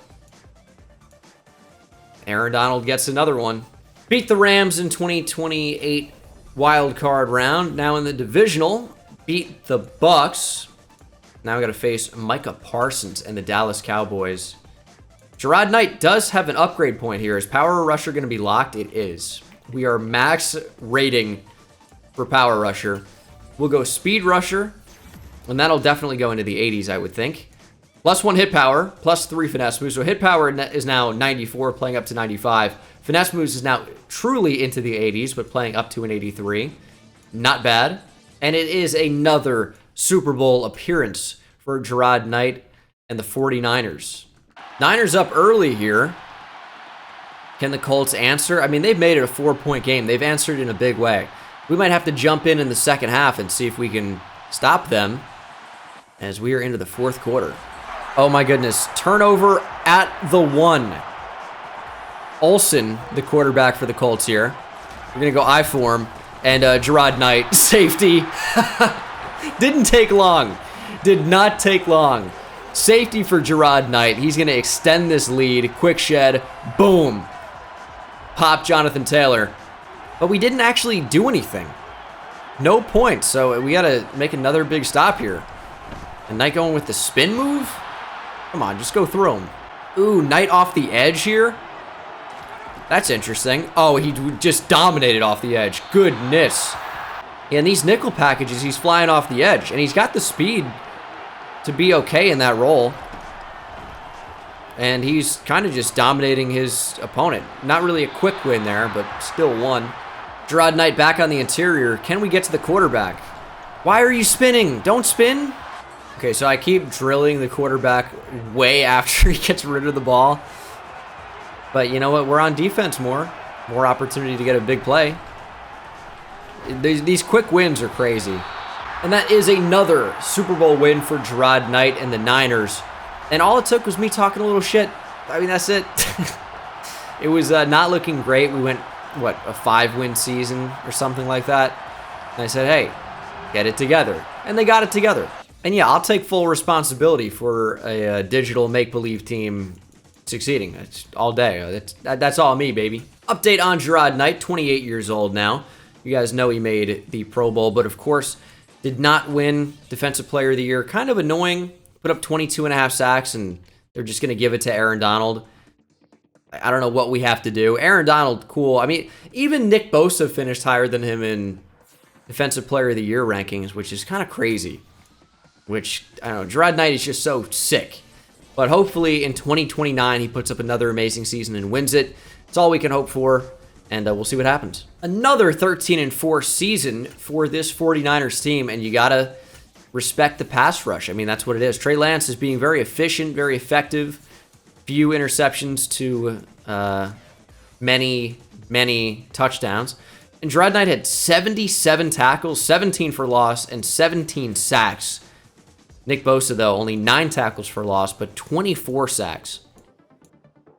[SPEAKER 1] Aaron Donald gets another one. Beat the Rams in 2028 wild card round. Now in the divisional, beat the Bucks. Now we got to face Micah Parsons and the Dallas Cowboys. Gerard Knight does have an upgrade point here. Is Power Rusher going to be locked? It is. We are max rating for Power Rusher. We'll go Speed Rusher, and that'll definitely go into the 80s, I would think. +1 hit power, +3 finesse moves. So hit power is now 94, playing up to 95. Finesse moves is now truly into the 80s, but playing up to an 83. Not bad. And it is another Super Bowl appearance for Gerard Knight and the 49ers. Niners up early here. Can the Colts answer? I mean, they've made it a 4-point game. They've answered in a big way. We might have to jump in the second half and see if we can stop them as we are into the 4th quarter. Oh my goodness. Turnover at the 1. Olsen, the quarterback for the Colts here. We're going to go I form. And Gerard Knight, safety. Didn't take long. Did not take long. Safety for Gerard Knight. He's going to extend this lead. Quick shed. Boom. Pop Jonathan Taylor. But we didn't actually do anything. No points. So we got to make another big stop here. And Knight going with the spin move? Come on, just go through him. Ooh, Knight off the edge here. That's interesting. Oh, he just dominated off the edge. Goodness. Yeah, in these nickel packages, he's flying off the edge. And he's got the speed to be okay in that role. And he's kind of just dominating his opponent. Not really a quick win there, but still won. Gerard Knight back on the interior. Can we get to the quarterback? Why are you spinning? Don't spin. Okay, so I keep drilling the quarterback way after he gets rid of the ball. But you know what? We're on defense more. More opportunity to get a big play. These quick wins are crazy. And that is another Super Bowl win for Gerard Knight and the Niners. And all it took was me talking a little shit. I mean, that's it. It was not looking great. We went, what, a 5-win season or something like that. And I said, hey, get it together. And they got it together. And yeah, I'll take full responsibility for a digital make-believe team succeeding. That's all day. That's all me, baby. Update on Gerard Knight, 28 years old now. You guys know he made the Pro Bowl, but of course did not win Defensive Player of the Year. Kind of annoying. Put up 22.5 sacks, and they're just going to give it to Aaron Donald. I don't know what we have to do. Aaron Donald, cool. I mean, even Nick Bosa finished higher than him in Defensive Player of the Year rankings, which is kind of crazy. Which, I don't know, Gerard Knight is just so sick. But hopefully in 2029, he puts up another amazing season and wins it. It's all we can hope for, and we'll see what happens. Another 13-4 season for this 49ers team, and you got to respect the pass rush. I mean, that's what it is. Trey Lance is being very efficient, very effective. Few interceptions to many touchdowns. And Gerard Knight had 77 tackles, 17 for loss, and 17 sacks. Nick Bosa, though, only 9 tackles for loss, but 24 sacks.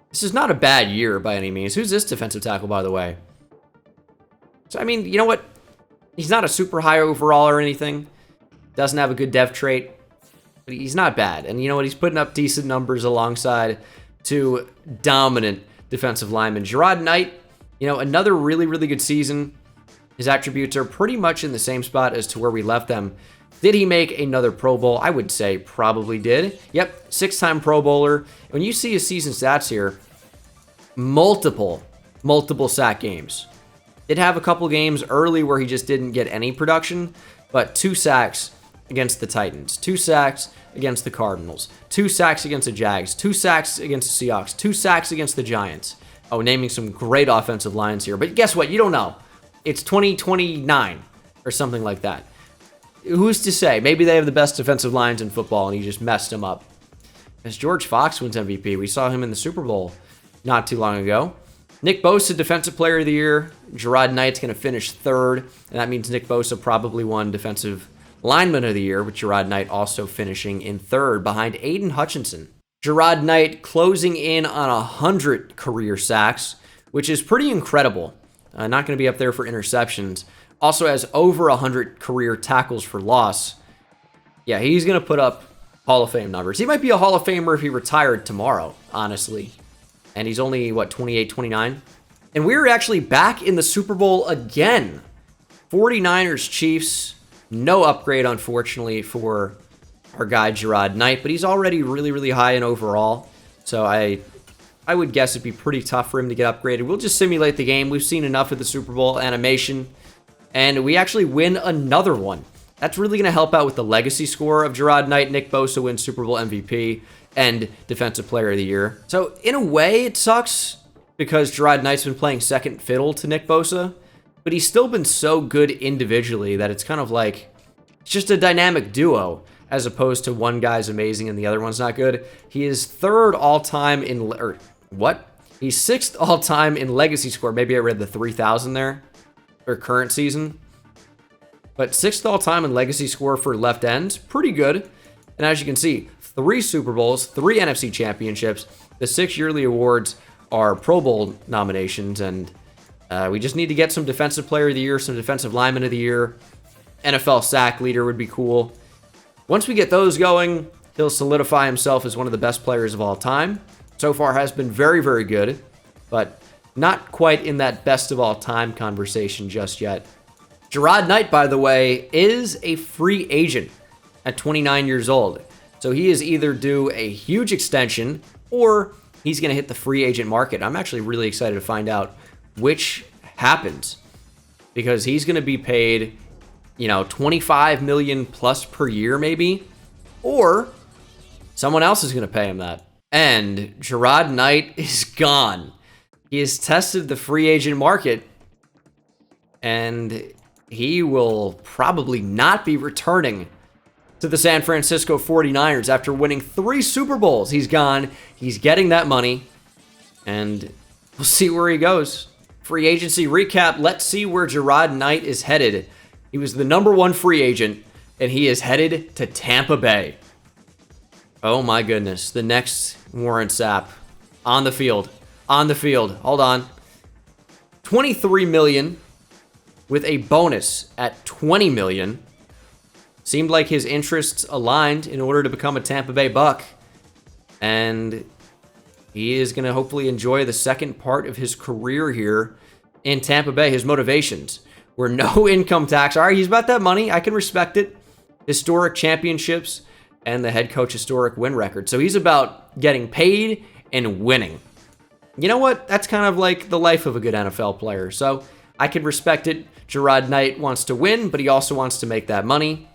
[SPEAKER 1] This is not a bad year by any means. Who's this defensive tackle, by the way? So, I mean, you know what? He's not a super high overall or anything. Doesn't have a good dev trait. But he's not bad. And you know what? He's putting up decent numbers alongside two dominant defensive linemen. Gerard Knight, you know, another really, really good season. His attributes are pretty much in the same spot as to where we left them. Did he make another Pro Bowl? I would say probably did. Yep, 6-time Pro Bowler. When you see his season stats here, multiple sack games. Did have a couple games early where he just didn't get any production, but 2 sacks against the Titans, 2 sacks against the Cardinals, 2 sacks against the Jags, 2 sacks against the Seahawks, 2 sacks against the Giants. Oh, naming some great offensive lines here. But guess what? You don't know. It's 2029 or something like that. Who's to say? Maybe they have the best defensive lines in football and he just messed them up. As George Fox wins MVP, we saw him in the Super Bowl not too long ago. Nick Bosa, Defensive Player of the Year. Gerard Knight's going to finish 3rd, and that means Nick Bosa probably won Defensive Lineman of the Year, with Gerard Knight also finishing in 3rd behind Aiden Hutchinson. Gerard Knight closing in on 100 career sacks, which is pretty incredible. Not going to be up there for interceptions. Also has over 100 career tackles for loss. Yeah, he's going to put up Hall of Fame numbers. He might be a Hall of Famer if he retired tomorrow, honestly. And he's only, what, 28, 29? And we're actually back in the Super Bowl again. 49ers Chiefs. No upgrade, unfortunately, for our guy Gerard Knight. But he's already really, really high in overall. So I would guess it'd be pretty tough for him to get upgraded. We'll just simulate the game. We've seen enough of the Super Bowl animation. And we actually win another one. That's really going to help out with the legacy score of Gerard Knight. Nick Bosa wins Super Bowl MVP and Defensive Player of the Year. So in a way, it sucks because Gerard Knight's been playing second fiddle to Nick Bosa, but he's still been so good individually that it's kind of like, it's just a dynamic duo as opposed to one guy's amazing and the other one's not good. He is 3rd all-time in, or what? He's 6th all-time in legacy score. Maybe I read the 3,000 there, or current season. But 6th all-time in legacy score for left ends, pretty good. And as you can see, 3 Super Bowls, 3 NFC championships. The 6 yearly awards are Pro Bowl nominations, and we just need to get some Defensive Player of the Year, some Defensive Lineman of the Year. NFL sack leader would be cool. Once we get those going, he'll solidify himself as one of the best players of all time. So far has been very, very good, but not quite in that best of all time conversation just yet. Gerard Knight, by the way, is a free agent at 29 years old. So he is either due a huge extension or he's going to hit the free agent market. I'm actually really excited to find out which happens because he's going to be paid, you know, $25 million plus per year maybe, or someone else is going to pay him that. And Gerard Knight is gone. He has tested the free agent market and he will probably not be returning to the San Francisco 49ers after winning 3 Super Bowls. He's gone. He's getting that money. And we'll see where he goes. Free agency recap. Let's see where Gerard Knight is headed. He was the #1 free agent and he is headed to Tampa Bay. Oh my goodness. The next Warren Sapp on the field. On the field. Hold on. $23 million with a bonus at $20 million. Seemed like his interests aligned in order to become a Tampa Bay Buck. And he is going to hopefully enjoy the second part of his career here in Tampa Bay. His motivations were no income tax. All right, he's about that money. I can respect it. Historic championships and the head coach historic win record. So he's about getting paid and winning. You know what? That's kind of like the life of a good NFL player. So I can respect it. Gerard Knight wants to win, but he also wants to make that money.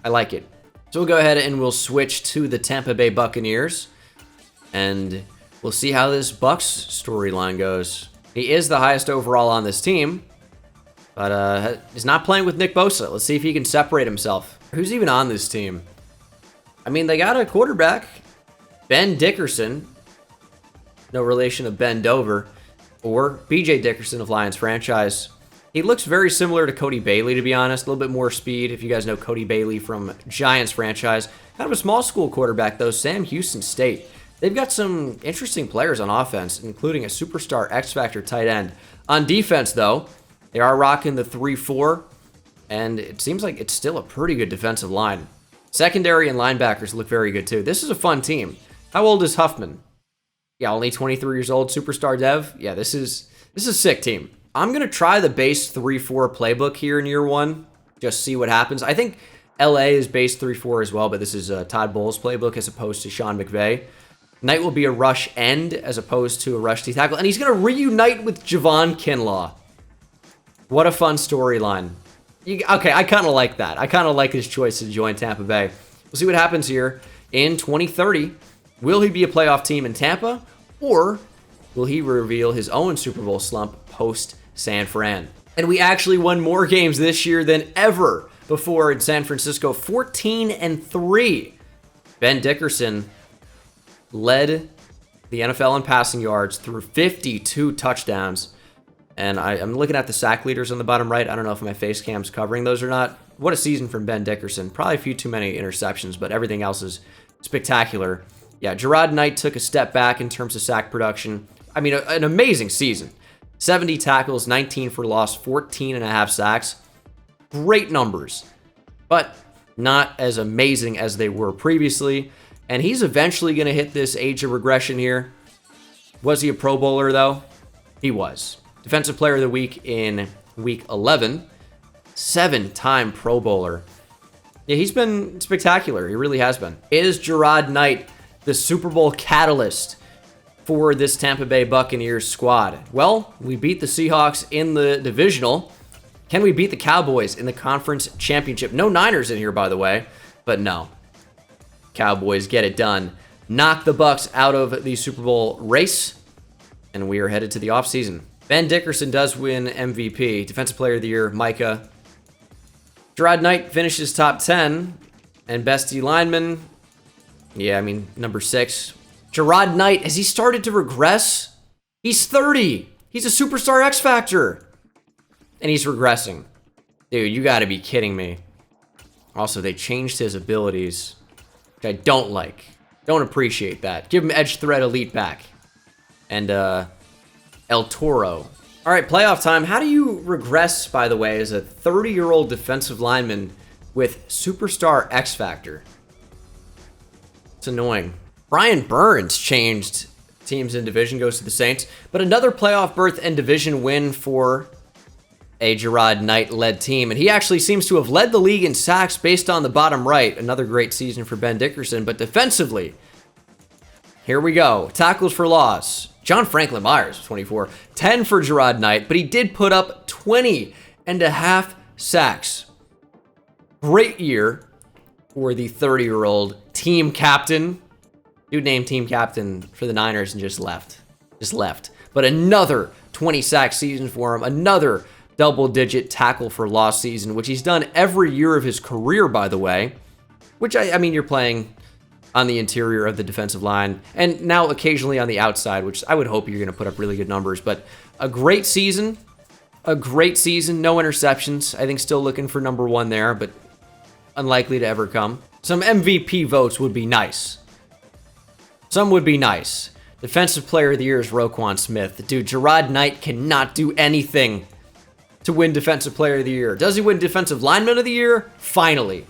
[SPEAKER 1] I like it. So we'll go ahead and we'll switch to the Tampa Bay Buccaneers. And we'll see how this Bucs storyline goes. He is the highest overall on this team, but he's not playing with Nick Bosa. Let's see if he can separate himself. Who's even on this team? I mean, they got a quarterback, Ben Dickerson. No relation to Ben Dover. Or BJ Dickerson of Lions franchise. He looks very similar to Cody Bailey, to be honest. A little bit more speed, if you guys know Cody Bailey from Giants franchise. Kind of a small school quarterback, though, Sam Houston State. They've got some interesting players on offense, including a superstar X-Factor tight end. On defense, though, they are rocking the 3-4, and it seems like it's still a pretty good defensive line. Secondary and linebackers look very good, too. This is a fun team. How old is Huffman? Yeah, only 23 years old, superstar dev. Yeah, this is a sick team. I'm going to try the base 3-4 playbook here in year one, just see what happens. I think LA is base 3-4 as well, but this is Todd Bowles' playbook as opposed to Sean McVay. Knight will be a rush end as opposed to a rush D tackle, and he's going to reunite with Javon Kinlaw. What a fun storyline. Okay, I kind of like that. I kind of like his choice to join Tampa Bay. We'll see what happens here in 2030. Will he be a playoff team in Tampa, or will he reveal his own Super Bowl slump post-San Fran? And we actually won more games this year than ever before in San Francisco, 14-3. Ben Dickerson led the NFL in passing yards through 52 touchdowns. And I'm looking at the sack leaders on the bottom right. I don't know if my face cam's covering those or not. What a season from Ben Dickerson. Probably a few too many interceptions, but everything else is spectacular. Yeah, Gerard Knight took a step back in terms of sack production. I mean, an amazing season. 70 tackles, 19 for loss, 14.5 sacks. Great numbers, but not as amazing as they were previously. And he's eventually going to hit this age of regression here. Was he a Pro Bowler, though? He was. Defensive Player of the Week in Week 11. 7-time Pro Bowler. Yeah, he's been spectacular. He really has been. Is Gerard Knight the Super Bowl catalyst for this Tampa Bay Buccaneers squad? Well, we beat the Seahawks in the divisional. Can we beat the Cowboys in the conference championship? No Niners in here, by the way, but no. Cowboys get it done. Knock the Bucs out of the Super Bowl race, and we are headed to the offseason. Ben Dickerson does win MVP. Defensive Player of the Year, Micah. Gerard Knight finishes top 10, and best D lineman. Yeah, I mean, number 6. Gerard Knight, has he started to regress? He's 30. He's a superstar X Factor. And he's regressing. Dude, you gotta be kidding me. Also, they changed his abilities, which I don't like. Don't appreciate that. Give him Edge Threat Elite back. And, El Toro. All right, playoff time. How do you regress, by the way, as a 30-year-old defensive lineman with superstar X Factor? It's annoying. Brian Burns changed teams in division, goes to the Saints. But another playoff berth and division win for a Gerard Knight-led team. And he actually seems to have led the league in sacks based on the bottom right. Another great season for Ben Dickerson. But defensively, here we go. Tackles for loss. John Franklin Myers, 24. 10 for Gerard Knight, but he did put up 20.5 sacks. Great year for the 30-year-old team captain. Dude named team captain for the Niners and just left. But another 20-sack season for him. Another double-digit tackle for loss season, which he's done every year of his career, by the way. Which, I mean, you're playing on the interior of the defensive line, and now occasionally on the outside, which I would hope you're going to put up really good numbers. But a great season, no interceptions. I think still looking for number 1 there, but unlikely to ever come. Some MVP votes would be nice. Some would be nice. Defensive Player of the Year is Roquan Smith. Dude, Gerard Knight cannot do anything to win Defensive Player of the Year. Does he win Defensive Lineman of the Year? Finally.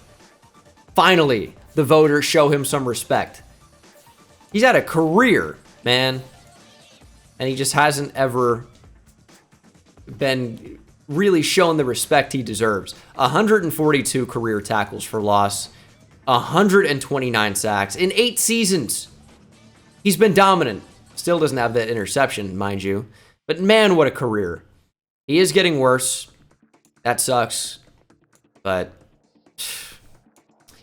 [SPEAKER 1] Finally, the voters show him some respect. He's had a career, man. And he just hasn't ever been really shown the respect he deserves. 142 career tackles for loss. 129 sacks in 8 seasons. He's been dominant. Still doesn't have that interception, mind you. But man, what a career. He is getting worse. That sucks. But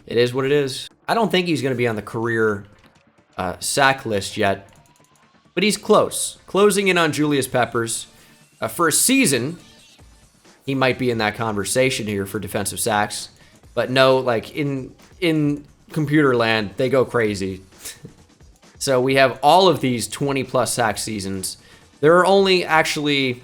[SPEAKER 1] it is what it is. I don't think he's going to be on the career sack list yet. But he's close. Closing in on Julius Peppers. For a season, he might be in that conversation here for defensive sacks. But no, like in computer land, they go crazy. So we have all of these 20-plus sack seasons. There are only actually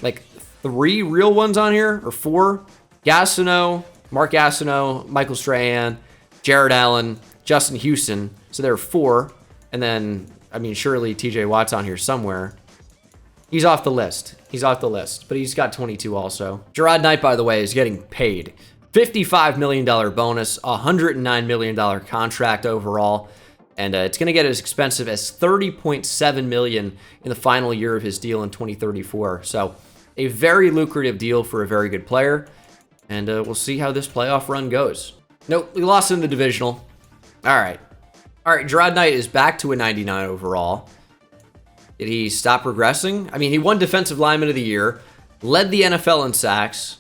[SPEAKER 1] like 3 real ones on here, or 4. Gastineau, Mark Gastineau, Michael Strahan, Jared Allen, Justin Houston. So there are 4. And then, I mean, surely TJ Watt's on here somewhere. He's off the list. He's off the list. But he's got 22 also. Gerard Knight, by the way, is getting paid. $55 million bonus, $109 million contract overall. And it's going to get as expensive as $30.7 million in the final year of his deal in 2034. So a very lucrative deal for a very good player. And we'll see how this playoff run goes. Nope, we lost in the divisional. All right. Gerard Knight is back to a 99 overall. Did he stop regressing? I mean, he won Defensive Lineman of the Year, led the NFL in sacks.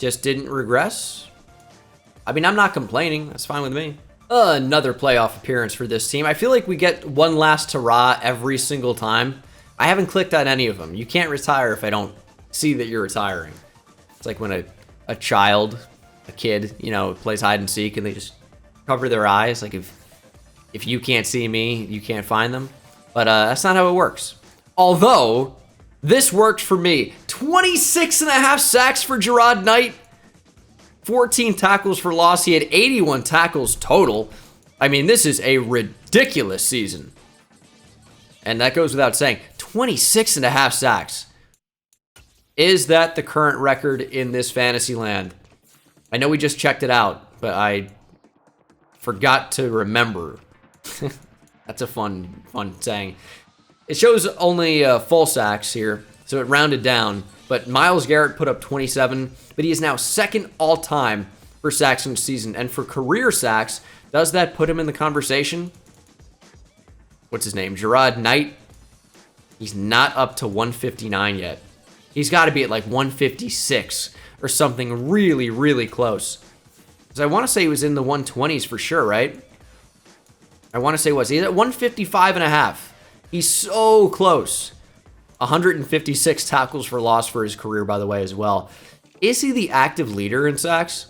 [SPEAKER 1] Just didn't regress? I mean, I'm not complaining. That's fine with me. Another playoff appearance for this team. I feel like we get one last hurrah every single time. I haven't clicked on any of them. You can't retire if I don't see that you're retiring. It's like when a child, a kid, you know, plays hide and seek and they just cover their eyes. Like if you can't see me, you can't find them. But that's not how it works. Although, this worked for me. 26.5 sacks for Gerard Knight. 14 tackles for loss. He had 81 tackles total. I mean, this is a ridiculous season. And that goes without saying. 26.5 sacks. Is that the current record in this fantasy land? I know we just checked it out, but I forgot to remember. That's a fun saying. It shows only full sacks here, so it rounded down. But Myles Garrett put up 27, but he is now second all-time for sacks in the season. And for career sacks, does that put him in the conversation? What's his name? Gerard Knight. He's not up to 159 yet. He's got to be at like 156 or something really, really close. Because I want to say he was in the 120s for sure, right? I want to say he's at 155.5. He's so close. 156 tackles for loss for his career, by the way, as well. Is he the active leader in sacks?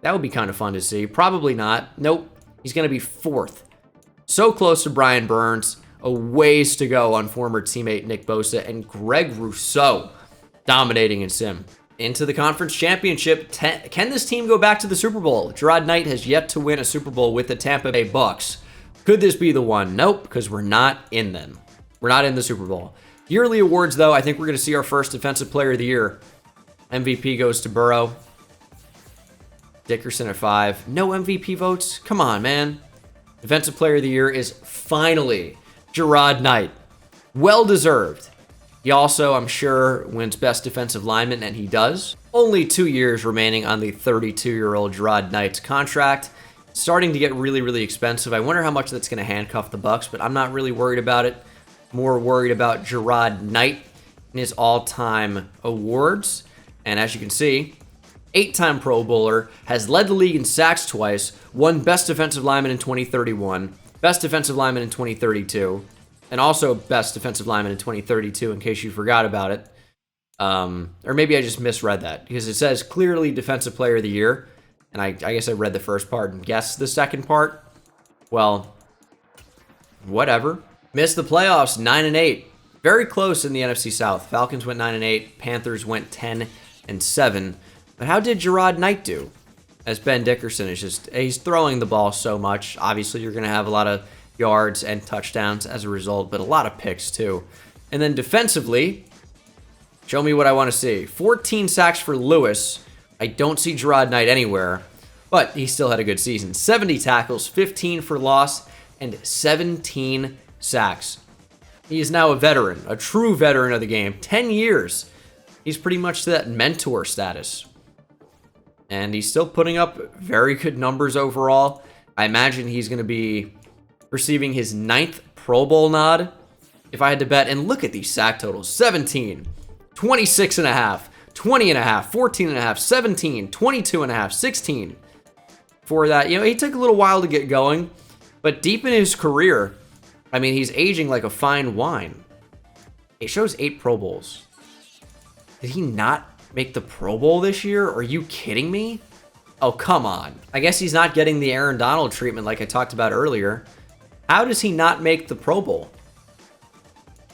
[SPEAKER 1] That would be kind of fun to see. Probably not. Nope. He's going to be 4th. So close to Brian Burns. A ways to go on former teammate Nick Bosa and Greg Rousseau dominating in sim. Into the conference championship. Can this team go back to the Super Bowl? Gerard Knight has yet to win a Super Bowl with the Tampa Bay Bucks. Could this be the one? Nope, because we're not in them. We're not in the Super Bowl. Yearly awards, though, I think we're going to see our first Defensive Player of the Year. MVP goes to Burrow. Dickerson at 5. No MVP votes? Come on, man. Defensive Player of the Year is finally Gerard Knight. Well-deserved. He also, I'm sure, wins Best Defensive Lineman, and he does. Only 2 years remaining on the 32-year-old Gerard Knight's contract. Starting to get really, really expensive. I wonder how much that's going to handcuff the Bucks, but I'm not really worried about it. More worried about Gerard Knight and his all-time awards. And as you can see, 8-time Pro Bowler, has led the league in sacks twice, won Best Defensive Lineman in 2031, Best Defensive Lineman in 2032, and also Best Defensive Lineman in 2032, in case you forgot about it. Or maybe I just misread that, because it says clearly Defensive Player of the Year, and I guess I read the first part and guessed the second part. Well, whatever. Missed the playoffs, 9-8. Very close in the NFC South. Falcons went 9-8. Panthers went 10-7. But how did Gerard Knight do? As Ben Dickerson is just, he's throwing the ball so much. Obviously, you're going to have a lot of yards and touchdowns as a result, but a lot of picks too. And then defensively, show me what I want to see. 14 sacks for Lewis. I don't see Gerard Knight anywhere, but he still had a good season. 70 tackles, 15 for loss, and 17 sacks. He is now a veteran, a true veteran of the game. 10 years. He's pretty much to that mentor status. And he's still putting up very good numbers overall. I imagine he's going to be receiving his 9th Pro Bowl nod, if I had to bet. And look at these sack totals. 17, 26.5, 20.5, 14.5, 17, 22.5, 16. For that, he took a little while to get going. But deep in his career, I mean, he's aging like a fine wine. It shows 8 Pro Bowls. Did he not make the Pro Bowl this year? Are you kidding me? Oh, come on. I guess he's not getting the Aaron Donald treatment like I talked about earlier. How does he not make the Pro Bowl?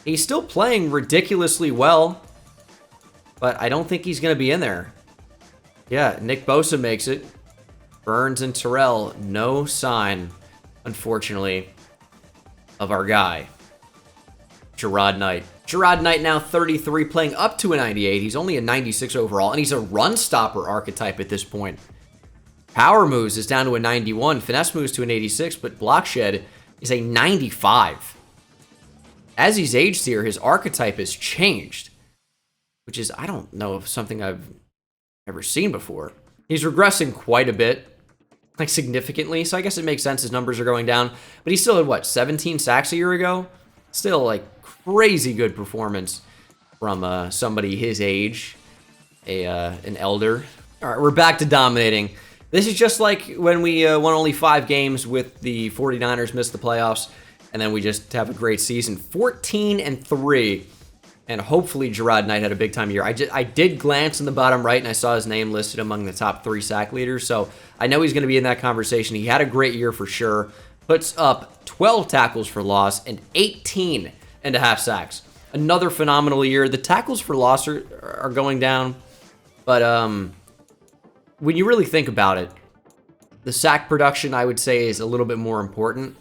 [SPEAKER 1] He's still playing ridiculously well, but I don't think he's going to be in there. Yeah, Nick Bosa makes it. Burns and Terrell, no sign, unfortunately, of our guy, Gerard Knight. Gerard Knight now 33, playing up to a 98. He's only a 96 overall, and he's a run stopper archetype at this point. Power moves is down to a 91. Finesse moves to an 86, but block shed is a 95. As he's aged here, his archetype has changed, which is, I don't know, if something I've ever seen before. He's regressing quite a bit, like significantly, so I guess it makes sense his numbers are going down. But he still had, what, 17 sacks a year ago? Still, like, crazy good performance from somebody his age, an elder. All right, we're back to dominating. This is just like when we won only 5 games with the 49ers, missed the playoffs, and then we just have a great season. 14-3, and hopefully Gerard Knight had a big time year. I did glance in the bottom right, and I saw his name listed among the top 3 sack leaders, so I know he's going to be in that conversation. He had a great year for sure. Puts up 12 tackles for loss and 18.5 sacks. Another phenomenal year. The tackles for loss are going down, but when you really think about it, the sack production, I would say, is a little bit more important.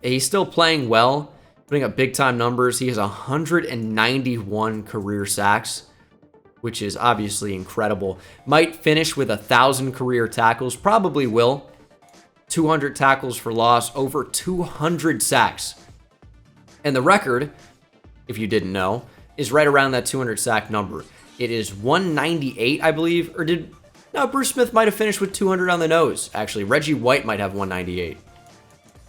[SPEAKER 1] He's still playing well, putting up big-time numbers. He has 191 career sacks, which is obviously incredible. Might finish with 1,000 career tackles. Probably will. 200 tackles for loss, over 200 sacks. And the record, if you didn't know, is right around that 200 sack number. It is 198, I believe, or no, Bruce Smith might have finished with 200 on the nose, actually. Reggie White might have 198.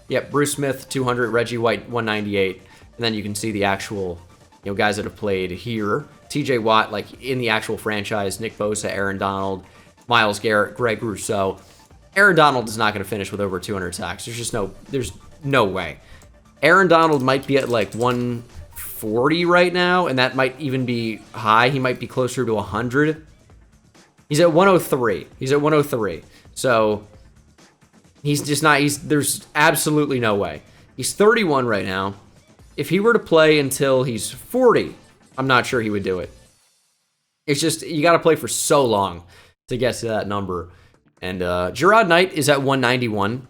[SPEAKER 1] Yep, Bruce Smith, 200, Reggie White, 198. And then you can see the actual, guys that have played here. TJ Watt, like, in the actual franchise, Nick Bosa, Aaron Donald, Myles Garrett, Greg Rousseau. Aaron Donald is not going to finish with over 200 sacks. There's no way. Aaron Donald might be at like 140 right now, and that might even be high. He might be closer to 100. He's at 103. So he's just not, there's absolutely no way. He's 31 right now. If he were to play until he's 40, I'm not sure he would do it. It's just, you got to play for so long to get to that number. And Gerard Knight is at 191.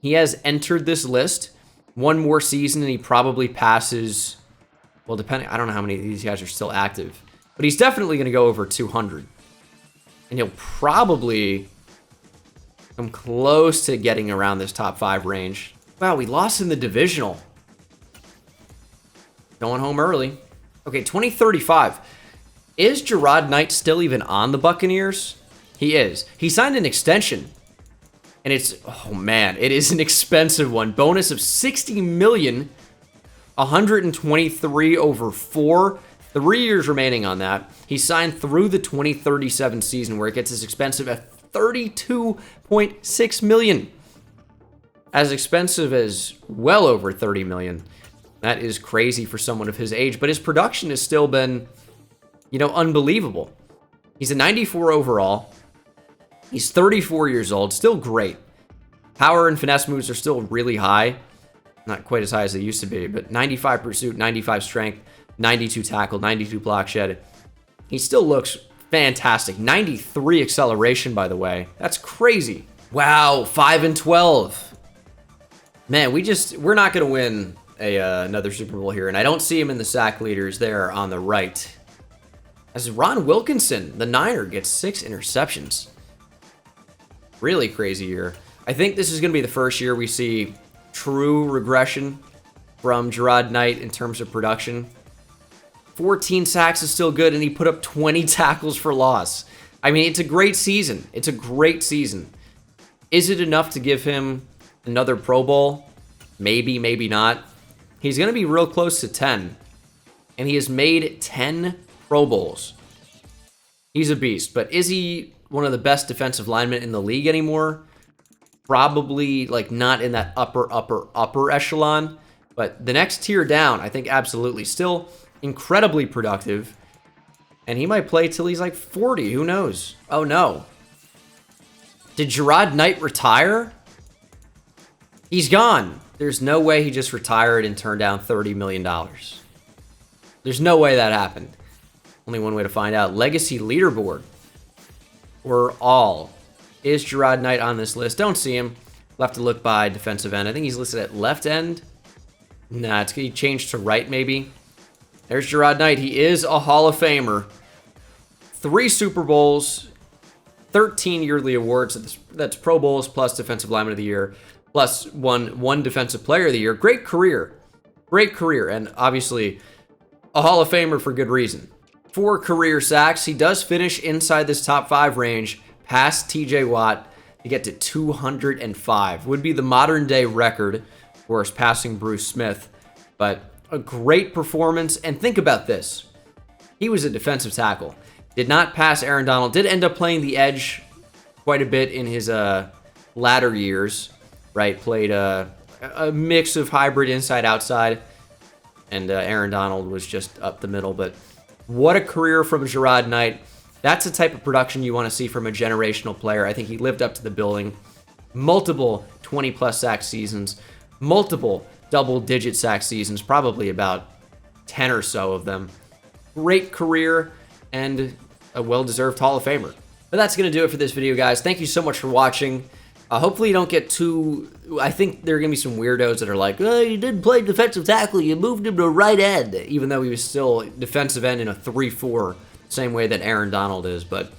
[SPEAKER 1] He has entered this list. One more season and he probably passes, well, depending, I don't know how many of these guys are still active, but he's definitely going to go over 200. And he'll probably come close to getting around this top 5 range. Wow, we lost in the divisional. Going home early. Okay, 2035. Is Gerard Knight still even on the Buccaneers? He is. He signed an extension. And it's, oh man, it is an expensive one. Bonus of $60 million, 123 over 4, 3 years remaining on that. He signed through the 2037 season where it gets as expensive as $32.6 million. As expensive as well over $30 million. That is crazy for someone of his age, but his production has still been, unbelievable. He's a 94 overall. He's 34 years old, still great. Power and finesse moves are still really high. Not quite as high as they used to be, but 95 pursuit, 95 strength, 92 tackle, 92 block shed. He still looks Fantastic. 93 acceleration, by the way. That's crazy. Wow, 5-12. Man, we're not going to win another Super Bowl here, and I don't see him in the sack leaders there on the right. As Ron Wilkinson, the Niner, gets 6 interceptions. Really crazy year. I think this is going to be the first year we see true regression from Gerard Knight in terms of production. 14 sacks is still good, and he put up 20 tackles for loss. I mean, it's a great season. It's a great season. Is it enough to give him another Pro Bowl? Maybe, maybe not. He's going to be real close to 10, and he has made 10 Pro Bowls. He's a beast, but is he one of the best defensive linemen in the league anymore? Probably, like, not in that upper echelon, but the next tier down, I think absolutely. Still incredibly productive, and he might play till he's like 40. Who knows? Oh, no. Did Gerard Knight retire? He's gone. There's no way he just retired and turned down $30 million. There's no way that happened. Only one way to find out. Legacy leaderboard. We're all. Is Gerard Knight on this list? Don't see him. We'll have to look by defensive end. I think he's listed at left end. Nah, he changed to right maybe. There's Gerard Knight. He is a Hall of Famer. 3 Super Bowls. 13 yearly awards. That's Pro Bowls plus Defensive Lineman of the Year. Plus one Defensive Player of the Year. Great career. Great career. And obviously a Hall of Famer for good reason. 4 career sacks. He does finish inside this top 5 range. Past TJ Watt to get to 205. Would be the modern day record. Of course, passing Bruce Smith. But a great performance. And think about this. He was a defensive tackle. Did not pass Aaron Donald. Did end up playing the edge quite a bit in his latter years. Right? Played a mix of hybrid inside-outside. And Aaron Donald was just up the middle. But what a career from Gerard Knight. That's the type of production you want to see from a generational player. I think he lived up to the billing. Multiple 20-plus sack seasons. Multiple double-digit sack seasons. Probably about 10 or so of them. Great career and a well-deserved Hall of Famer. But that's going to do it for this video, guys. Thank you so much for watching. Hopefully you don't get too... I think there are going to be some weirdos that are like, oh, you didn't play defensive tackle, you moved him to right end, even though he was still defensive end in a 3-4, same way that Aaron Donald is. But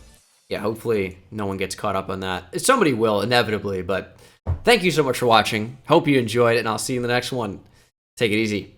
[SPEAKER 1] yeah, hopefully no one gets caught up on that. Somebody will, inevitably, but thank you so much for watching. Hope you enjoyed it, and I'll see you in the next one. Take it easy.